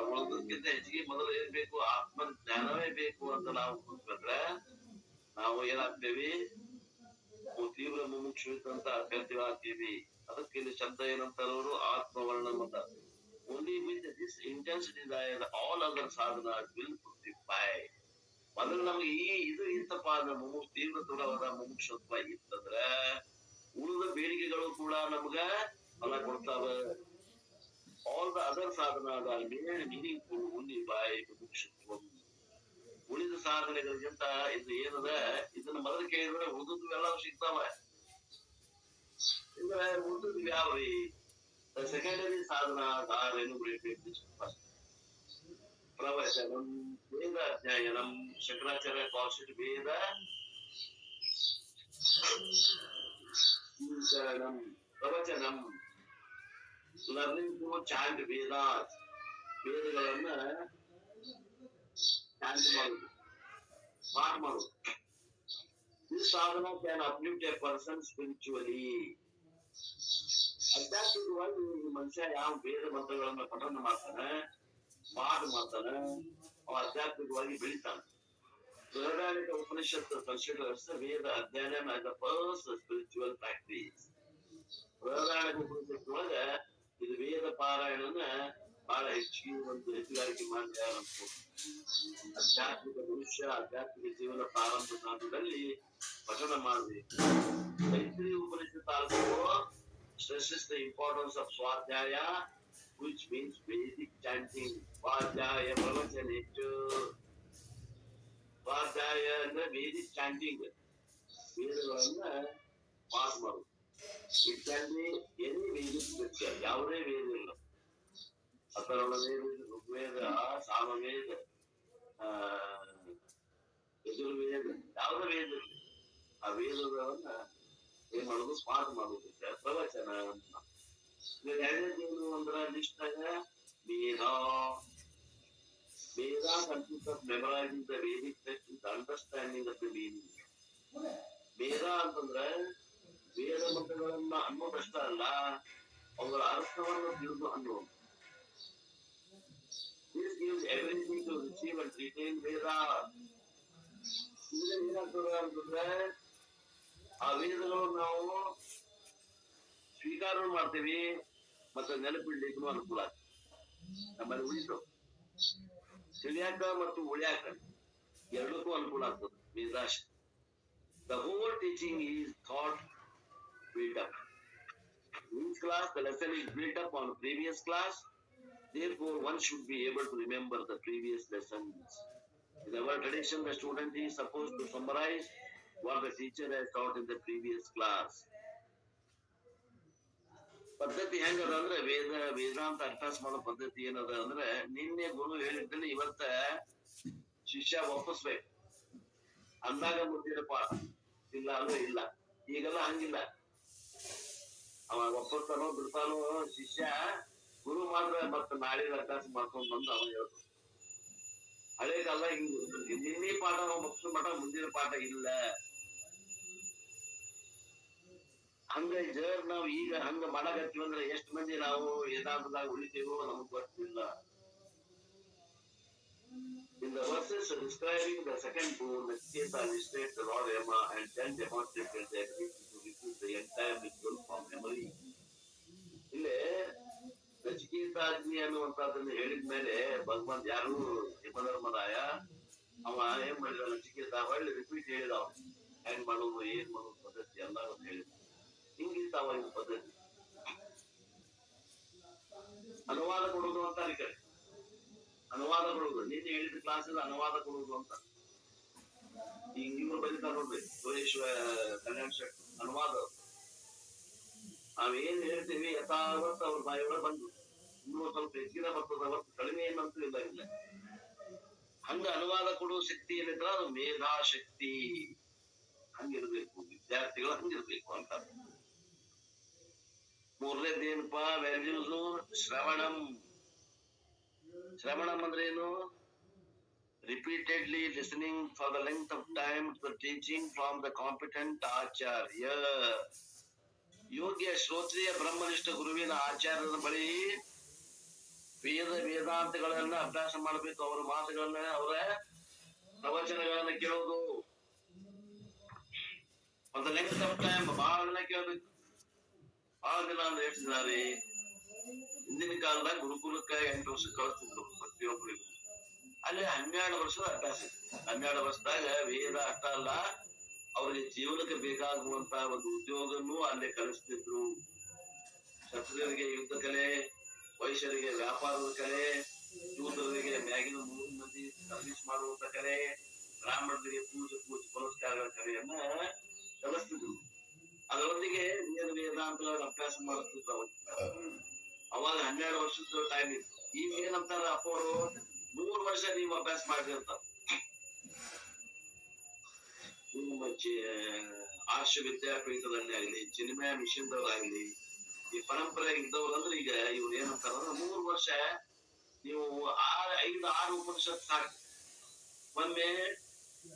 ಉಳಿದಕ್ಕಿಂತ ಹೆಚ್ಚಿಗೆ ಮೊದಲು ಏನ್ ಬೇಕು? ಆತ್ಮಜ್ಞಾನವೇ ಬೇಕು ಅಂತ ನಾವು ಕೂತ್ಕೊಂಡ್ರೆ ನಾವು ಏನಾಗ್ತೇವಿ? ತೀವ್ರ ಮುಮುಕ್ಷು ಅಂತ ಅಭ್ಯರ್ಥಿಗಳಾಗ್ತೀವಿ. ಅದಕ್ಕೆ ಇಲ್ಲಿ ಶಬ್ದ ಏನಂತಾರವರು? ಆತ್ಮವರ್ಣ ಅಂತ. Only with this intense desire, all other sadhanas will fructify. ಮೊದಲು ನಮ್ಗೆ ಇದು ಇತ್ತಪ್ಪ ಅಂದ್ರೆ ತೀವ್ರತರವಾದ ಮುಮುಕ್ಷತ್ವ ಇತ್ತಂದ್ರ ಉಳಿದ ಬೇಡಿಕೆಗಳು ಕೂಡ ನಮ್ಗ ಫಲ ಕೊಡ್ತಾವ. ಆಲ್ ದ ಅದರ್ ಸಾಧನಾದ ಮೀನಿಂಗ್ಫುಲ್ ಓನ್ಲಿ ಬೈ ಮುಮುಕ್ಷತ್ವ. ಉಳಿದ ಸಾಧನೆಗಳಿಗಿಂತ ಇದು ಏನದ, ಇದನ್ನ ಮೊದಲು ಕೇಳಿದ್ರೆ ಉಳಿದು ಎಲ್ಲ ಸಿಗ್ತಾವ. ಉಳಿದು ಯಾವ್ರಿ? ಸೆಕೆಂಡರಿ ಸಾಧನ ಪ್ರವಚನಂ, ವೇದ ಅಧ್ಯಯನಂ. ಶಂಕರಾಚಾರ್ಯ calls it ವೇದ ಪ್ರವಚನಂ. Learning to chant Vedas. ವೇದಗಳನ್ನ ಚಾಂಟ್ ಮಾಡುದು, ಪಾಠ ಮಾಡುದು. This sadhana can uplift a person spiritually. ಆಧ್ಯಾತ್ಮಿಕವಾಗಿ ಮನುಷ್ಯ ಯಾವ ವೇದ ಮಂತ್ರಗಳನ್ನ ಪಠನ ಮಾಡ್ತಾನೆ, ಪಾಠ ಮಾಡ್ತಾನೆ, ಅವ ಆಧ್ಯಾತ್ಮಿಕವಾಗಿ ಬೆಳಿತಾನೆ. ಬೃಹದಾರಣ್ಯಕ ಉಪನಿಷತ್ considers ವೇದ ಅಧ್ಯಯನ as a first spiritual practice. ಬೃಹದಾರಣ್ಯಕ ಉಪನಿಷತ್ ಒಳಗ ಇದು ವೇದ ಪಾರಾಯಣನ ಬಹಳ ಹೆಚ್ಚಿಗೆ ಒಂದು ಹೆಚ್ಚುಗಾರಿಕೆ ಮಾಡ್ತಾರೆ ಅಂತ. ಆಧ್ಯಾತ್ಮಿಕ ಮನುಷ್ಯ ಆಧ್ಯಾತ್ಮಿಕ ಜೀವನ ಪ್ರಾರಂಭ ಕಾಲದಲ್ಲಿ ಪಠನ ಮಾಡಬೇಕು. ಮೈತ್ರಿ Upanishad also stresses the importance of Swadhyaya which means Vedic chanting. Svadhyaya pravachanettu. Svadhyaya ಅಂದ್ರೆ Vedic chanting. ವೇದಗಳನ್ನ ಪಾಠ ಮಾಡುದು. It can be any Vedic scripture, ಯಾವುದೇ ವೇದ ಇಲ್ಲ. ಅಥರ್ವಣ ವೇದ, ಋಗ್ವೇದ, ಸಾಮವೇದ, ಯಜುರ್ವೇದ, ಯಾವುದೇ ವೇದ ಇಲ್ಲ. ಆ ವೇದಗಳನ್ನ ಏನ್ ಮಾಡೋದು, ಪಾಠ ಮಾಡೋದು, ಪ್ರವಚನ ಅಂತ. ಎರಡನೇದೇನು ಅಂದ್ರ ಲಿಸ್ಟ್ನಾಗ ವೇದ. Veda consists of memorizing the Vedic text with understanding of the meaning. ವೇದ ಅಂತಂದ್ರೆ ವೇದ ಮಂತ್ರಗಳನ್ನ ಅನ್ನೋದಷ್ಟ ಅಲ್ಲ, ಅವುಗಳ ಅರ್ಥವನ್ನು ತಿಳಿದು ಅನ್ನೋದು. This gives ability to receive and retain Veda. ಇದರಿಂದ ಏನಾಗ್ತದೆ ಅಂತಂದ್ರೆ ಆ ವೇದಗಳು ನಾವು ಸ್ವೀಕಾರ ಮಾಡ್ತೀವಿ ಮತ್ತೆ ನೆನಪಿಡ್ಲಿಕ್ಕೂ ಅನುಕೂಲ ಆಗ್ತದೆ. ನಮ್ಮಲ್ಲಿ ಉಳಿತು ತಿಳಿಯಾಕ ಮತ್ತು ಉಳಿಯಾಕ ಎರಡಕ್ಕೂ ಅನುಕೂಲ ಆಗ್ತದೆ ವೇದಾಶ. The whole teaching is thought built up. In each class, the lesson is built up on previous class. Therefore, one should be able to remember the previous lessons. In our tradition, the student is supposed to summarize what the teacher has taught in the previous class. ಪದ್ಧತಿ ಹೆಂಗದ ಅಂದ್ರೆ ವೇದಾಂತ ಅಭ್ಯಾಸ ಮಾಡೋ ಪದ್ಧತಿ ಏನದ ಅಂದ್ರೆ ನಿನ್ನೆ ಗುರು ಹೇಳಿದ್ದನ್ನ ಇವತ್ತ ಶಿಷ್ಯ ಒಪ್ಪಿಸ್ಬೇಕು. ಅಂದಾಗ ಮುಂದಿನ ಪಾಠ, ಇಲ್ಲ ಅಂದ್ರೆ ಇಲ್ಲ. ಈಗೆಲ್ಲ ಹಂಗಿಲ್ಲ. ಅವ ಒಪ್ಪಿಸ್ತಾನೋ ಬಿಡ್ತಾನೋ ಶಿಷ್ಯ, ಗುರು ಮಾತ್ರ ಮತ್ತ ನಾಳೆ ಅಭ್ಯಾಸ ಮಾಡ್ಕೊಂಡ್ ಬಂದು ಅವ ಹೇಳ್ತಾನ. ಹಳೆ ಕಾಲ ಹಿಂಗ ನಿನ್ನೆ ಪಾಠ ಮುಗಿಸ್ ಮಠ ಮುಂದಿನ ಪಾಠ ಇಲ್ಲ. ಹಂಗ ನಾವ್ ಈಗ ಹಂಗ ಮಾಡಕತ್ತೀವಿ ಅಂದ್ರೆ ಎಷ್ಟ್ ಮಂದಿ ನಾವು ವೇದಾಂತದಾಗ ಉಳಿತೀವೋ ನಮಗ್ ಗೊತ್ತಿಲ್ಲ. In the verses describing the second boon, Nachiketa illustrates the Lord Yama and then demonstrated the ability to receive the entire ritual from memory. ಇಲ್ಲೇ ನಚಿಕೇತಾಗ್ನಿ ಅನ್ನುವಂತದನ್ನ ಹೇಳಿದ್ಮೇಲೆ ಭಗವಂತ ಯಾರು ಯಮಧರ್ಮರಾಯ ಅವ ಏನ್ ಮಾಡಿದ, ನಚಿಕೇತ ಒಳ್ಳೆ ರಿಪೀಟ್ ಹೇಳಿದ. ಹೆಂಗ್ ಮಾಡೋದು, ಏನ್ ಮಾಡೋದು ಪದ್ಧತಿ ಎಲ್ಲ ಹೇಳಿದ. ಹಿಂಗಿರ್ತಾವ ಇದು ಪದ್ಧತಿ. ಅನುವಾದ ಕೊಡುವುದು ಅಂತ ಈ ಕಡೆ ಅನುವಾದ ಕೊಡುವುದು. ನಿನ್ನೆ ಹೇಳಿದ ಕ್ಲಾಸ್ ಅನುವಾದ ಕೊಡುವುದು ಅಂತ ಈಗ ಇವ್ರು ಬರೀತಾರ ನೋಡ್ರಿ, ಸುರೇಶ್ವರ ಕಲ್ಯಾಣ ಶೆಟ್ಟಿ ಅನುವಾದ. ನಾವೇನ್ ಹೇಳ್ತೀವಿ ಯಥಾವತ್ ಅವ್ರ ಬಾಯಿಯೊಳಗೆ ಬಂದು ಇನ್ನೂ ಸ್ವಲ್ಪ ಹೆಚ್ಚಿನ ಬರ್ತದ, ಅವತ್ತು ಕಡಿಮೆ ಏನಂತೂ ಇಲ್ಲ ಇಲ್ಲ. ಹಂಗ ಅನುವಾದ ಕೊಡುವ ಶಕ್ತಿ ಏನಿದ್ರ ಅದು ಮೇಧಾಶಕ್ತಿ. ಹಂಗಿರ್ಬೇಕು ವಿದ್ಯಾರ್ಥಿಗಳು, ಹಂಗಿರ್ಬೇಕು ಅಂತ. ಮೂರನೇದೇನಪ್ಪಾ ವ್ಯಾಲ್ಯೂಸ್, ಶ್ರವಣಂ. ಶ್ರವಣಂ ಅಂದ್ರೆ ಏನು? Repeatedly listening for the length of time to the teaching from the competent acharya. ಯೋಗ್ಯ ಶ್ರೋತ್ರಿಯ ಬ್ರಹ್ಮನಿಷ್ಠ ಗುರುವಿನ ಆಚಾರ್ಯರ ಬಳಿ ವೇದಾಂತಗಳನ್ನ ಅಭ್ಯಾಸ ಮಾಡಬೇಕು. ಅವರ ಮಾತುಗಳನ್ನ, ಅವರ ಪ್ರವಚನಗಳನ್ನ ಕೇಳೋದು. For the length of time, ಬಹಳ ದಿನ ಕೇಳಬೇಕು. ಬಹಳ ದಿನ ಅಂದ್ರೆ ಎಷ್ಟು ದಿನ ರೀ? ಹಿಂದಿನ ಕಾಲದಾಗ ಗುರುಕುಲಕ್ಕ 8 ವರ್ಷ ಕಳಿಸ್ತಿದ್ರು ಪ್ರತಿಯೊಬ್ಬರಿಗೂ. ಅಲ್ಲಿ 12 ವರ್ಷದ ಅಭ್ಯಾಸ. 12 ವರ್ಷದಾಗ ವೇದ ಅಷ್ಟ ಅಲ್ಲ, ಅವ್ರಿಗೆ ಜೀವನಕ್ಕೆ ಬೇಕಾಗುವಂತ ಒಂದು ಉದ್ಯೋಗನೂ ಅಲ್ಲೇ ಕಲಿಸ್ತಿದ್ರು. ಕ್ಷತ್ರಿಯರಿಗೆ ಯುದ್ಧ ಕಲೆ, ವೈಶ್ಯರಿಗೆ ವ್ಯಾಪಾರದ ಕಲೆ, ಶೂದ್ರರಿಗೆ ಮ್ಯಾಗಿನ 3 ಮಂದಿ ಸರ್ವಿಸ್ ಮಾಡುವಂತ ಕಲೆ, ಬ್ರಾಹ್ಮಣರಿಗೆ ಪೂಜೆ ಪುರಸ್ಕಾರಗಳ ಕಲೆಯನ್ನ ಕಲಿಸ್ತಿದ್ರು. ಅದರೊಂದಿಗೆ ವೇದಾಂತಗಳ ಅಭ್ಯಾಸ ಮಾಡಿಸ್ತಿದ್ರು. ಅವಾಗ 12 ವರ್ಷದ ಟೈಮ್ ಇತ್ತು. ಈಗ ಏನಂತಾರ ಅಪ್ಪವರು, 3 ವರ್ಷ ನೀವು ಅಭ್ಯಾಸ ಮಾಡಿರ್ತಾರ. ನಿಮ್ಮ ಆರ್ಷ ವಿದ್ಯಾಪೀಠದಲ್ಲಿ ಆಗ್ಲಿ, ಚಿನ್ಮಯ ಮಿಷನ್ದವ್ರಾಗ್ಲಿ, ಈ ಪರಂಪರೆ ಇದ್ದವ್ರು ಅಂದ್ರೆ ಈಗ ಇವ್ರು ಏನಂತಾರ, 3 ವರ್ಷ ನೀವು 5-6 ಉಪನಿಷತ್ ಸಾಕು. ಒಮ್ಮೆ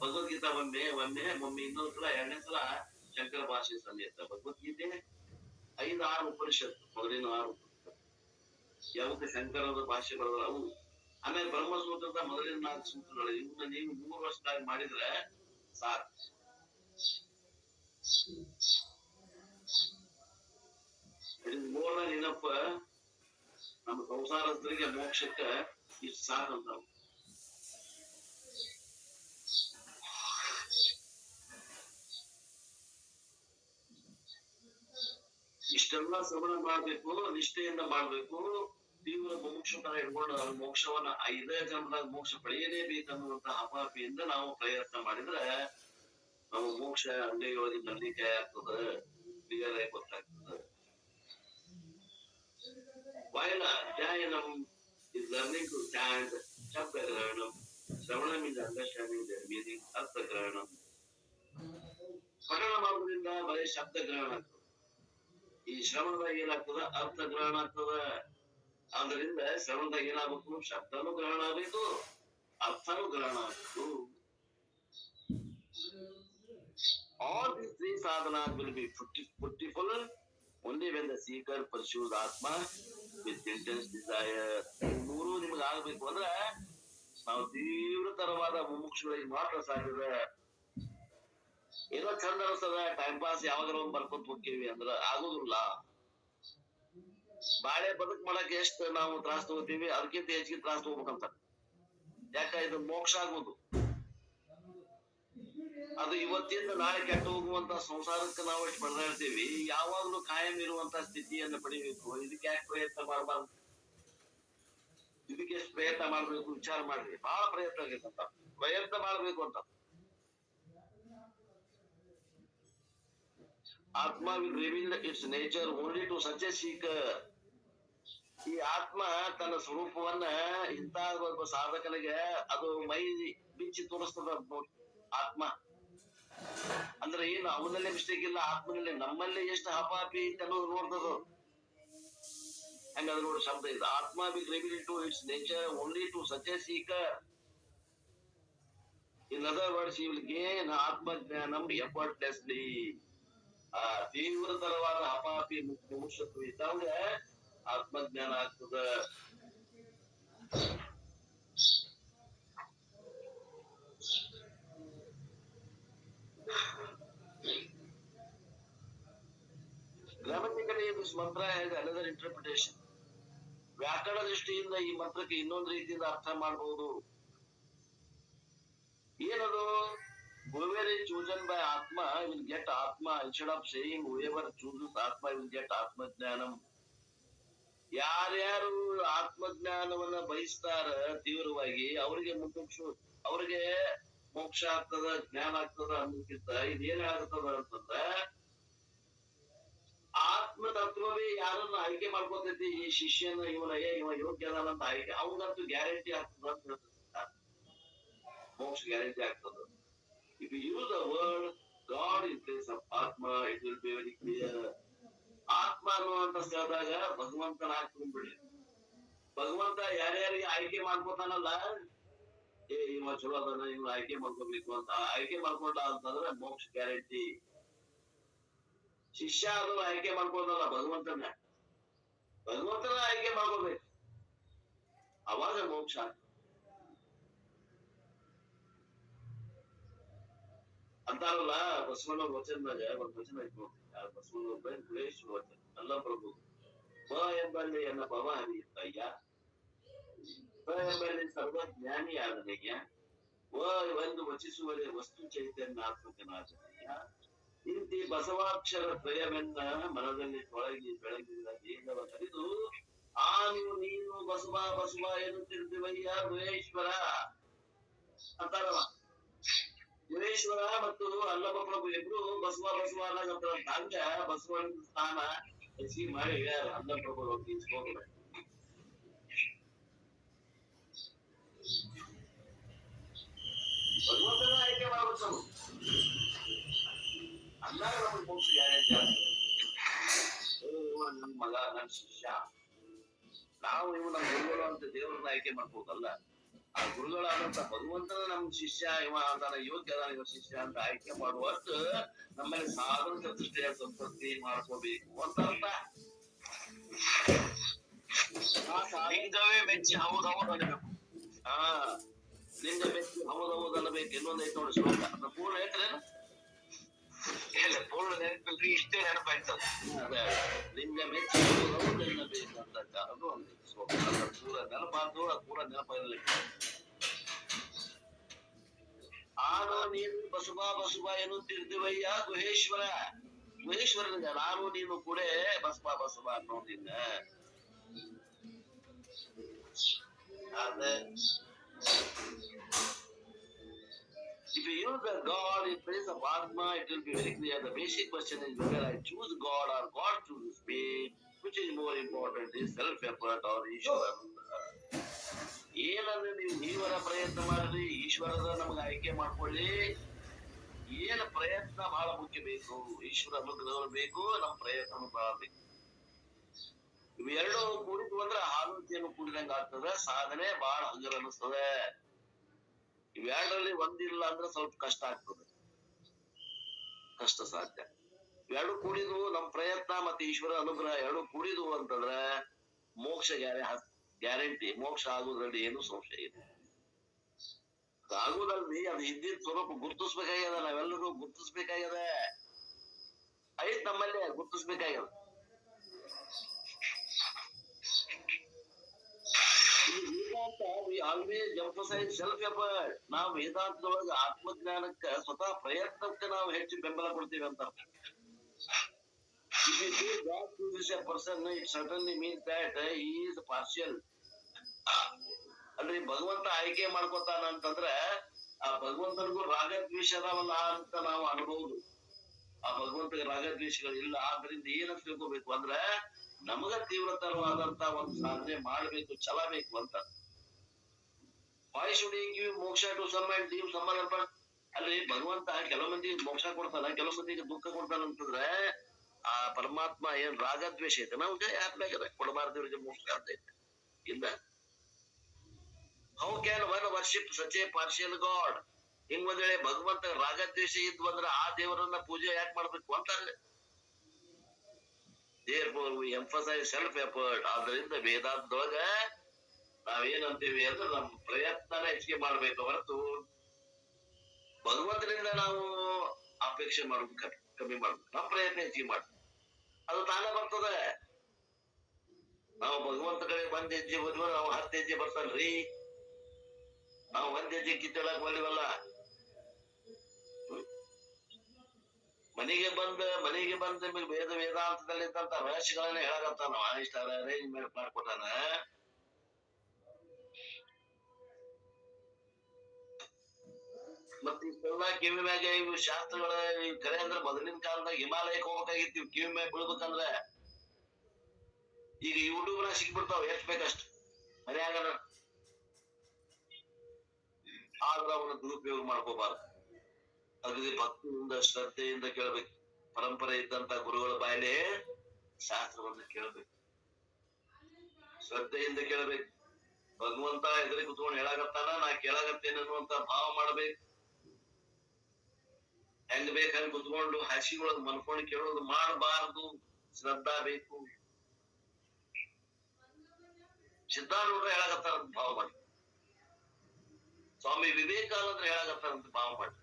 ಭಗವದ್ಗೀತಾ, ಒಮ್ಮೆ ಇನ್ನೊಂದು ಸಲ, 2ನೇ ಸಲ ಶಂಕರ ಭಾಷೆ ಸಮೇತ ಭಗವದ್ಗೀತೆ, 5-6 ಉಪನಿಷತ್ತು. ಮೊದಲಿನ 6 ಉಪನಿಷತ್ತು ಯಾವಕ್ಕೆ ಶಂಕರದ ಭಾಷೆ ಬರೋದು ಅವು. ಆಮೇಲೆ ಬ್ರಹ್ಮಸೂತ್ರದ ಮೊದಲಿನ 4 ಸೂತ್ರಗಳು. ಇವನ್ನ ನೀವು 3 ವರ್ಷದಾಗ ಮಾಡಿದ್ರೆ ಸಾಕು. ಮೋರ ನೆನಪ ನಮ್ಮ ಸಂಸಾರಸ್ಥರಿಗೆ ಮೋಕ್ಷಕ್ಕ ಇಷ್ಟು ಸಾಕಂತಾವ. ಇಷ್ಟೆಲ್ಲ ಶ್ರವಣ ಮಾಡ್ಬೇಕು, ನಿಷ್ಠೆಯಿಂದ ಮಾಡ್ಬೇಕು. ತೀವ್ರ ಮೋಕ್ಷತರ ಹಿಡ್ಕೊಂಡು ನಾವು ಮೋಕ್ಷವನ್ನ ಇದೇ ಜನ್ಮದಾಗ ಮೋಕ್ಷ ಪಡೆಯಲೇಬೇಕನ್ನುವಂತ ಹಪಾಪಿಯಿಂದ ನಾವು ಪ್ರಯತ್ನ ಮಾಡಿದ್ರೆ ನಾವು ಮೋಕ್ಷ ಅಂಗೈಯೊಳಗೆ ನಲ್ಲಿಕಾಯಿ ಆಗ್ತದ ಕ್ಲಿಯರ್ ಆಗಿ ಗೊತ್ತಾಗ್ತದೆ. While Dhyanam is learning to chant Shabda Grahanam, Shravanam is understanding their meaning, Artha Grahanam. ಪಠಣ ಮಾಡೋದ್ರಿಂದ ಬರೀ ಶಬ್ದ ಗ್ರಹಣ ಆಗ್ತದೆ. ಈ ಶ್ರವಣದಾಗ ಏನಾಗ್ತದ ಅರ್ಥ ಗ್ರಹಣ ಆಗ್ತದ. ಆದ್ರಿಂದ ಶ್ರವಣದಾಗ ಏನಾಗಬೇಕು, ಶಬ್ದನೂ ಗ್ರಹಣ ಆಗಬೇಕು, ಅರ್ಥನೂ ಗ್ರಹಣ ಆಗಬೇಕು. All these three sadhanas will be fruitful only when the seeker pursues Atma with intense desire. ಮೂರು ನಿಮ್ಗೆ ಆಗ್ಬೇಕು ಅಂದ್ರೆ ನಾವು ತೀವ್ರತರವಾದ ಮುಮುಕ್ಷುಗಳಿಗೆ ಮಾತ್ರ ಸಾಧ್ಯದ. ಏನೋ ಚಂದ ಅನಿಸ್ತದ, ಟೈಮ್ ಪಾಸ್ ಯಾವಾಗಾರ ಒಂದ್ ಬರ್ಕೊಂತ ಹೋಗ್ತೀವಿ ಅಂದ್ರೆ ಆಗೋದಿಲ್ಲ. ಬಾಳೆ ಬದುಕ್ ಮಾಡಕ್ ಎಷ್ಟು ನಾವು ತ್ರಾಸ ತಗೋತೀವಿ ಅದಕ್ಕಿಂತ ಹೆಚ್ಚಿಗೆ ತ್ರಾಸ ತಗೋಬೇಕಂತ. ಯಾಕ ಇದು ಮೋಕ್ಷ ಆಗೋದು ಅದು ಇವತ್ತಿಂದ ನಾಳೆ ಕೆಟ್ಟ ಹೋಗುವಂತ ಸಂಸಾರಕ್ಕೆ ನಾವು ಎಷ್ಟು ಬಡದಾಡ್ತೀವಿ. ಯಾವಾಗ್ಲೂ ಕಾಯಂ ಇರುವಂತ ಸ್ಥಿತಿಯನ್ನ ಪಡಿಬೇಕು. ಇದಕ್ಕೆ ಯಾಕೆ ಪ್ರಯತ್ನ ಮಾಡಬಾರ್ದು? ಇದಕ್ಕೆ ಎಷ್ಟು ಪ್ರಯತ್ನ ಮಾಡ್ಬೇಕು ವಿಚಾರ ಮಾಡ್ರಿ. ಬಹಳ ಪ್ರಯತ್ನ ಆಗಬೇಕಂತ, ಪ್ರಯತ್ನ ಮಾಡ್ಬೇಕು ಅಂತ. ಆತ್ಮ will reveal its nature only to such a seeker. ಈ ಆತ್ಮ ತನ್ನ ಸ್ವರೂಪವನ್ನ ಇಂಥ ಒಬ್ಬ ಸಾಧಕನಿಗೆ ಅದು ಮೈ ಬಿಚ್ಚಿ ತೋರಿಸ್ತದ. ಆತ್ಮ ಅಂದ್ರೆ ಏನು, ಅವನಲ್ಲೇ ಮಿಸ್ಟೇಕ್ ಇಲ್ಲ, ಆತ್ಮನಲ್ಲಿ ನಮ್ಮಲ್ಲಿ ಎಷ್ಟು ಹಪಾಪಿ ಅನ್ನೋದು ನೋಡ್ತದ. ಹಂಗಾದ್ರೆ ನೋಡಿ ಶಬ್ದ ಇದು. ಆತ್ಮ will reveal to its nature only to such a seeker. In other words, he will gain ಆತ್ಮಜ್ಞಾನಂ effortlessly. ಆ ತೀವ್ರತರವಾದ ಹಪಾಪಿ ಮುಮುಕ್ಷತ್ವ ಇದ್ದಾಗ ಆತ್ಮಜ್ಞಾನ ಆಗ್ತದ. Grammatically, this mantra has another interpretation. ವ್ಯಾಕರಣ ದೃಷ್ಟಿಯಿಂದ ಈ ಮಂತ್ರಕ್ಕೆ ಇನ್ನೊಂದು ರೀತಿಯಿಂದ ಅರ್ಥ ಮಾಡಬಹುದು. ಏನದು? Whoever is chosen by Atma will get Atma. Instead of saying whoever chooses Atma will get Atma Jnanam. ಯಾರ್ಯಾರು ಆತ್ಮಜ್ಞಾನವನ್ನ ಬಯಸ್ತಾರ ತೀವ್ರವಾಗಿ ಅವ್ರಿಗೆ ಅವ್ರಿಗೆ ಮೋಕ್ಷ ಆಗ್ತದ, ಜ್ಞಾನ ಆಗ್ತದ ಅನ್ನೋದಕ್ಕಿಂತ ಇದೇನ್ ಆಗ್ತದ ಅಂತಂದ್ರ ಆತ್ಮ ತತ್ವವೇ ಯಾರನ್ನ ಆಯ್ಕೆ ಮಾಡ್ಕೊತೈತಿ. ಈ ಶಿಷ್ಯನ ಇವ ಯೋಗ್ಯ ಅದಾನಂತ ಆಯ್ಕೆ ಅವನಂತೂ ಗ್ಯಾರಂಟಿ ಆಗ್ತದ ಅಂತ ಹೇಳ್ತಾರೆ. ಮೋಕ್ಷ ಗ್ಯಾರಂಟಿ ಆಗ್ತದ. If you use the word God in place of Atma, it will be very clear. ಆತ್ಮ ಅನ್ನುವಂತ ಸ್ಥಳದಾಗ ಭಗವಂತನ ಹಾಕೊಂಡ್ಬಿಡ್ರಿ. ಭಗವಂತ ಯಾರ್ಯಾರಿಗೆ ಆಯ್ಕೆ ಮಾಡ್ಕೋತಾನಲ್ಲ, ಇವ ಚಲೋ ಅದನ್ನ ಇವ್ ಆಯ್ಕೆ ಮಾಡ್ಕೋಬೇಕು ಅಂತ ಆಯ್ಕೆ ಮಾಡ್ಕೊಂಡ ಅಂತಂದ್ರೆ ಮೋಕ್ಷ ಗ್ಯಾರಂಟಿ. ಶಿಷ್ಯ ಅದು ಆಯ್ಕೆ ಮಾಡ್ಕೋದಲ್ಲ, ಭಗವಂತನ ಆಯ್ಕೆ ಮಾಡ್ಕೋಬೇಕು, ಅವಾಗ ಮೋಕ್ಷ. ಅಂತಾರಲ್ಲ ಬಸವಣ್ಣ ವಚನದಾಗ ಒಂದು ವಚನ ಐತಿ. ಬಸವಣ್ಣ ಗುಳೇಶ್ವರ ವಚನ. ಅಲ್ಲ ಪ್ರಭು, ಬ ಎಂಬಲ್ಲಿ ಎನ್ನ ಭವ ಹರಿಯುತ್ತಯ್ಯ, ಬ ಎಂಬಲ್ಲಿ ಸರ್ವಜ್ಞಾನಿ ಆದನಯ್ಯ, ಒಂದು ವಚಿಸುವರೆ ವಸ್ತು ಚೈತನ್ಯಾತ್ಮಕನಾದನಯ್ಯ. ಇಂತಿ ಬಸವಾಕ್ಷರ ತ್ರಯವೆನ್ನ ಮನದಲ್ಲಿ ತೊಳಗಿ ಬೆಳಗಿದ ದೇಹವ ಕರೆದು ನೀನು ಬಸವ ಎನ್ನುತ್ತಿರ್ತೀವಯ್ಯ ಗುಹೇಶ್ವರ ಅಂತಾರವ. ಗುಹೇಶ್ವರ ಮತ್ತು ಅಲ್ಲಮ ಪ್ರಭು ಇಬ್ರು ಬಸವ ಅನ್ನಂತ ಹಂಗ ಬಸವಣ್ಣ ಸ್ಥಾನ ಹೆಚ್ಚಿಗೆ ಮಾಡಿ ಅಲ್ಲ ಪ್ರಭು ಹೋಗ್ಬೇಕು. ಭಗವಂತನ ಆಯ್ಕೆ ಮಾಡ್ಬೇಕು ನಾವು. ಅಂದಾಗ ನಮ್ಗೆ ಮೋಕ್ಷ ಗ್ಯಾರಂಟಿ ಆಗ್ತದೆ. ನನ್ ಮಗ, ನನ್ ಶಿಷ್ಯ, ನಾವು ನಮ್ಮ ಗುರುಗಳು ಅಂತ ದೇವ್ರನ್ನ ಆಯ್ಕೆ ಮಾಡ್ಬೋದಲ್ಲ. ಆ ಗುರುಗಳಾದಂತ ಭಗವಂತನ ನಮ್ ಶಿಷ್ಯ ಇವ ಅಂತಾನ, ಯೋಗ್ಯ ಇವ ಶಿಷ್ಯ ಅಂತ ಆಯ್ಕೆ ಮಾಡುವಷ್ಟು ನಮ್ಮಲ್ಲಿ ಸಾಧನ ಚತುಷ್ಟಯ ಸಂಪತ್ತಿ ಮಾಡ್ಕೋಬೇಕು ಅಂತ ಅರ್ಥ. ಲಿಂಗವೇ ಮೆಚ್ಚಿ ಹೌದೌದು ಅನ್ನಬೇಕು. ಲಿಂಗ ಮೆಚ್ಚಿ ಹೌದೌದು ಅನ್ನಬೇಕು. ಇನ್ನೊಂದ್ ಐತೆ ನೋಡಿ ಶ್ಲೋಕ, ಅದನ್ನ ಪೂರ್ಣ ಹೇಳ್ತೇನೆ. ಇಲ್ಲ ಪೂರ್ಣ ನೆನಪಿಲ್ರಿ, ಇಷ್ಟೇ ನೆನಪಾಯ್ತದ. ಅದೇ ಲಿಂಗ ಮೆಚ್ಚಿ ಹೌದೌದು ಎನ್ನಬೇಕು ಅಂತ ಅದು ಒಂದು ಶ್ಲೋಕ. ಅದ್ರ ಪೂರ ನೆನಪಾದ್ರು ಅದು ಪೂರ ನೆನಪಿರಲಿ. ನೀನು ಬಸವ ಎನ್ನುತ್ತಿರ್ತೀವಯ್ಯ ಗುಹೇಶ್ವರನಿಗೆ ನಾನು ನೀನು ಕೂಡ Basava ಅನ್ನೋದಿನ್ನ And then, if you use the God in place of Atma, it will be very clear. The basic question is whether I choose God or God chooses me, which is more important, is self-effort or Ishvara. ಏನಂದ್ರೆ ನೀವು ನೀವರ ಪ್ರಯತ್ನ ಮಾಡ್ರಿ, ಈಶ್ವರದ ನಮಗೆ ಆಯ್ಕೆ ಮಾಡ್ಕೊಳ್ಳಿ. ಏನ ಪ್ರಯತ್ನ ಬಹಳ ಮುಖ್ಯ ಬೇಕು. ಈಶ್ವರ ಅನುಗ್ರಹ ಬೇಕು, ನಮ್ಮ ಪ್ರಯತ್ನ ಬಹಳ ಬೇಕು. ಇವೆರಡು ಕೂಡಿದ್ವು ಅಂದ್ರೆ ಆಲೋಚನೆ ಕೂಡಿದಂಗ ಆಗ್ತದೆ, ಸಾಧನೆ ಬಹಳ ಹಂಗರ ಅನಿಸ್ತದೆ. ಇವೆರಡರಲ್ಲಿ ಒಂದಿಲ್ಲ ಅಂದ್ರೆ ಸ್ವಲ್ಪ ಕಷ್ಟ ಆಗ್ತದೆ, ಕಷ್ಟ ಸಾಧ್ಯ. ಎರಡು ಕೂಡಿದ್ವು, ನಮ್ಮ ಪ್ರಯತ್ನ ಮತ್ತೆ ಈಶ್ವರ ಅನುಗ್ರಹ ಎರಡು ಕೂಡಿದ್ವು ಅಂತಂದ್ರೆ ಮೋಕ್ಷ ಗ್ಯಾರಂಟಿ. ಮೋಕ್ಷ ಆಗೋದ್ರಲ್ಲಿ ಏನು ಸಂಶಯ ಇಲ್ಲ. ಆಗುದಲ್ರಿ, ಅದು ಹಿಂದಿನ ಸ್ವರೂಪ ಗುರ್ತಿಸ್ಬೇಕಾಗ್ಯದ. ನಾವೆಲ್ಲರೂ ಗುರ್ತಿಸ್ಬೇಕಾಗ್ಯದ. ಐತ್ ನಮ್ಮಲ್ಲಿ ಗುರ್ತಿಸ್ಬೇಕಾಗ್ಯದ. Always emphasise self effort. ನಾವು ವೇದಾಂತದೊಳಗ ಆತ್ಮಜ್ಞಾನಕ್ಕ ಸ್ವತಃ ಪ್ರಯತ್ನಕ್ಕೆ ನಾವು ಹೆಚ್ಚು ಬೆಂಬಲ ಕೊಡ್ತೀವಿ ಅಂತ. If you say God chooses a person, it certainly means that he is partial. ಅಂದ್ರೆ ಭಗವಂತ ಆಯ್ಕೆ ಮಾಡ್ಕೊತಾನ ಅಂತಂದ್ರ ಆ ಭಗವಂತನಿಗೂ ರಾಗದ್ವೇಷ ಅದಾವಲ್ಲ ಅಂತ ನಾವು ಅನ್ಬಹುದು. ಆ ಭಗವಂತಗೆ ರಾಗದ್ವೇಷಗಳು ಇಲ್ಲ. ಆದ್ರಿಂದ ಏನಂತ ತಿಳ್ಕೋಬೇಕು ಅಂದ್ರೆ ನಮಗ ತೀವ್ರತರವಾದಂತ ಒಂದು ಸಾಧನೆ ಮಾಡ್ಬೇಕು, ಛಲ ಬೇಕು ಅಂತ. Why should he give ಮೋಕ್ಷ to some and leave some other person? ಅಲ್ರಿ ಭಗವಂತ ಕೆಲವು ಮಂದಿಗೆ ಮೋಕ್ಷ ಕೊಡ್ತಾನ, ಕೆಲವು ಮಂದಿಗೆ ದುಃಖ ಕೊಡ್ತಾನ ಅಂತಂದ್ರೆ ಆ ಪರಮಾತ್ಮ ಏನ್ ರಾಗದ್ವೇಷ ಐತೆ ನಾವು ಯಾರ್ನಾಗ ಕೊಡಬಾರ್ದು ಇವ್ರಿಗೆ ಮೋಕ್ಷ ಅಂತ ಐತೆ ಇಲ್ಲ. How can one worship such A partial god? ಹಿಂಗ್ ಒಂದ್ ವೇಳೆ ಭಗವಂತ ರಾಗದ್ವೇಷ ಇದ್ವು ಅಂದ್ರೆ ಆ ದೇವರನ್ನ ಪೂಜೆ ಯಾಕೆ ಮಾಡ್ಬೇಕು ಅಂತಾರೆ. Therefore we emphasize self effort. ಆದ್ರಿಂದ ವೇದಾಂತದೊಳಗ ನಾವೇನಂತೀವಿ ಅಂದ್ರೆ ನಮ್ಮ ಪ್ರಯತ್ನನ ಹೆಚ್ಚಿಗೆ ಮಾಡ್ಬೇಕು ಹೊರತು ಭಗವಂತನಿಂದ ನಾವು ಅಪೇಕ್ಷೆ ಮಾಡೋದು ಕಮ್ಮಿ ಮಾಡ್ಬೇಕು. ನಮ್ಮ ಪ್ರಯತ್ನ ಹೆಚ್ಚಿಗೆ ಮಾಡ್ಬೇಕು, ಅದು ತಾನೇ ಬರ್ತದೆ. ನಾವು ಭಗವಂತ ಕಡೆ ಒಂದ್ ಹೆಜ್ಜೆ ಹೋದ್ವ, ನಾವು 10 ಹೆಜ್ಜೆ ಬರ್ತಾನ್ರಿ. ನಾವು ಒಂದ್ ಹೆಜ್ಜೆ ಕಿತ್ತಳಕ್ ಒಲಿವಲ್ಲ. ಮನೆಗೆ ಬಂದ ವೇದಾಂತದಲ್ಲಿದ್ದಂತ ರಹಸ್ಯಗಳನ್ನ ಹೇಳಕತ್ತಾನ. ಇಷ್ಟ ಅರೇಂಜ್ಮೆಂಟ್ ಮಾಡ್ಕೊತಾನ. ಮತ್ತ ಇಷ್ಟೆಲ್ಲ ಕಿವಿ ಮ್ಯಾಗ ಇವು ಶಾಸ್ತ್ರಗಳ ಕರೆ ಅಂದ್ರೆ ಮೊದಲಿನ ಕಾಲದಾಗ ಹಿಮಾಲಯಕ್ಕೆ ಹೋಗ್ಬೇಕಾಗಿತ್ತು ಇವ್ ಕಿವಿ ಮ್ಯಾಗ ಬೀಳ್ಬೇಕಂದ್ರೆ. ಈಗ ಯೂಟ್ಯೂಬ್ ನಾಗ ಸಿಕ್ಬಿಡ್ತಾವ, ಎಷ್ಟ್ ಬೇಕಷ್ಟು ಮನ್ಯಾಗ. ಆದ್ರ ಅವನ್ನ ದುರುಪಯೋಗ ಮಾಡ್ಕೋಬಾರ್ದು. ಅಗದಿ ಭಕ್ತಿಯಿಂದ ಶ್ರದ್ಧೆಯಿಂದ ಕೇಳ್ಬೇಕು. ಪರಂಪರೆ ಇದ್ದಂತ ಗುರುಗಳ ಬಾಯಲ್ಲಿ ಶಾಸ್ತ್ರವನ್ನ ಕೇಳ್ಬೇಕು, ಶ್ರದ್ಧೆಯಿಂದ ಕೇಳ್ಬೇಕು. ಭಗವಂತ ಎದುರಿಗೆ ಕುತ್ಕೊಂಡು ಹೇಳಾಕತ್ತಾನ, ನಾ ಕೇಳಾಕತ್ತೇನೆ ಅನ್ನುವಂತ ಭಾವ ಮಾಡ್ಬೇಕು. ಹೆಂಗ್ ಬೇಕ್ ಹಂಗ್ ಕುತ್ಕೊಂಡು ಹಸಿಗೊಳಗ್ ಮನ್ಕೊಂಡು ಕೇಳೋದು ಮಾಡಬಾರ್ದು. ಶ್ರದ್ಧಾ ಬೇಕು. ಸಿದ್ಧಾರೂಢರು ಹೇಳಾಕತ್ತಾರಂತ ಭಾವ ಮಾಡಿ. ಸ್ವಾಮಿ ವಿವೇಕಾನಂದ್ರ ಹೇಳಾಕತ್ತಾರಂತ ಭಾವ ಮಾಡಿ.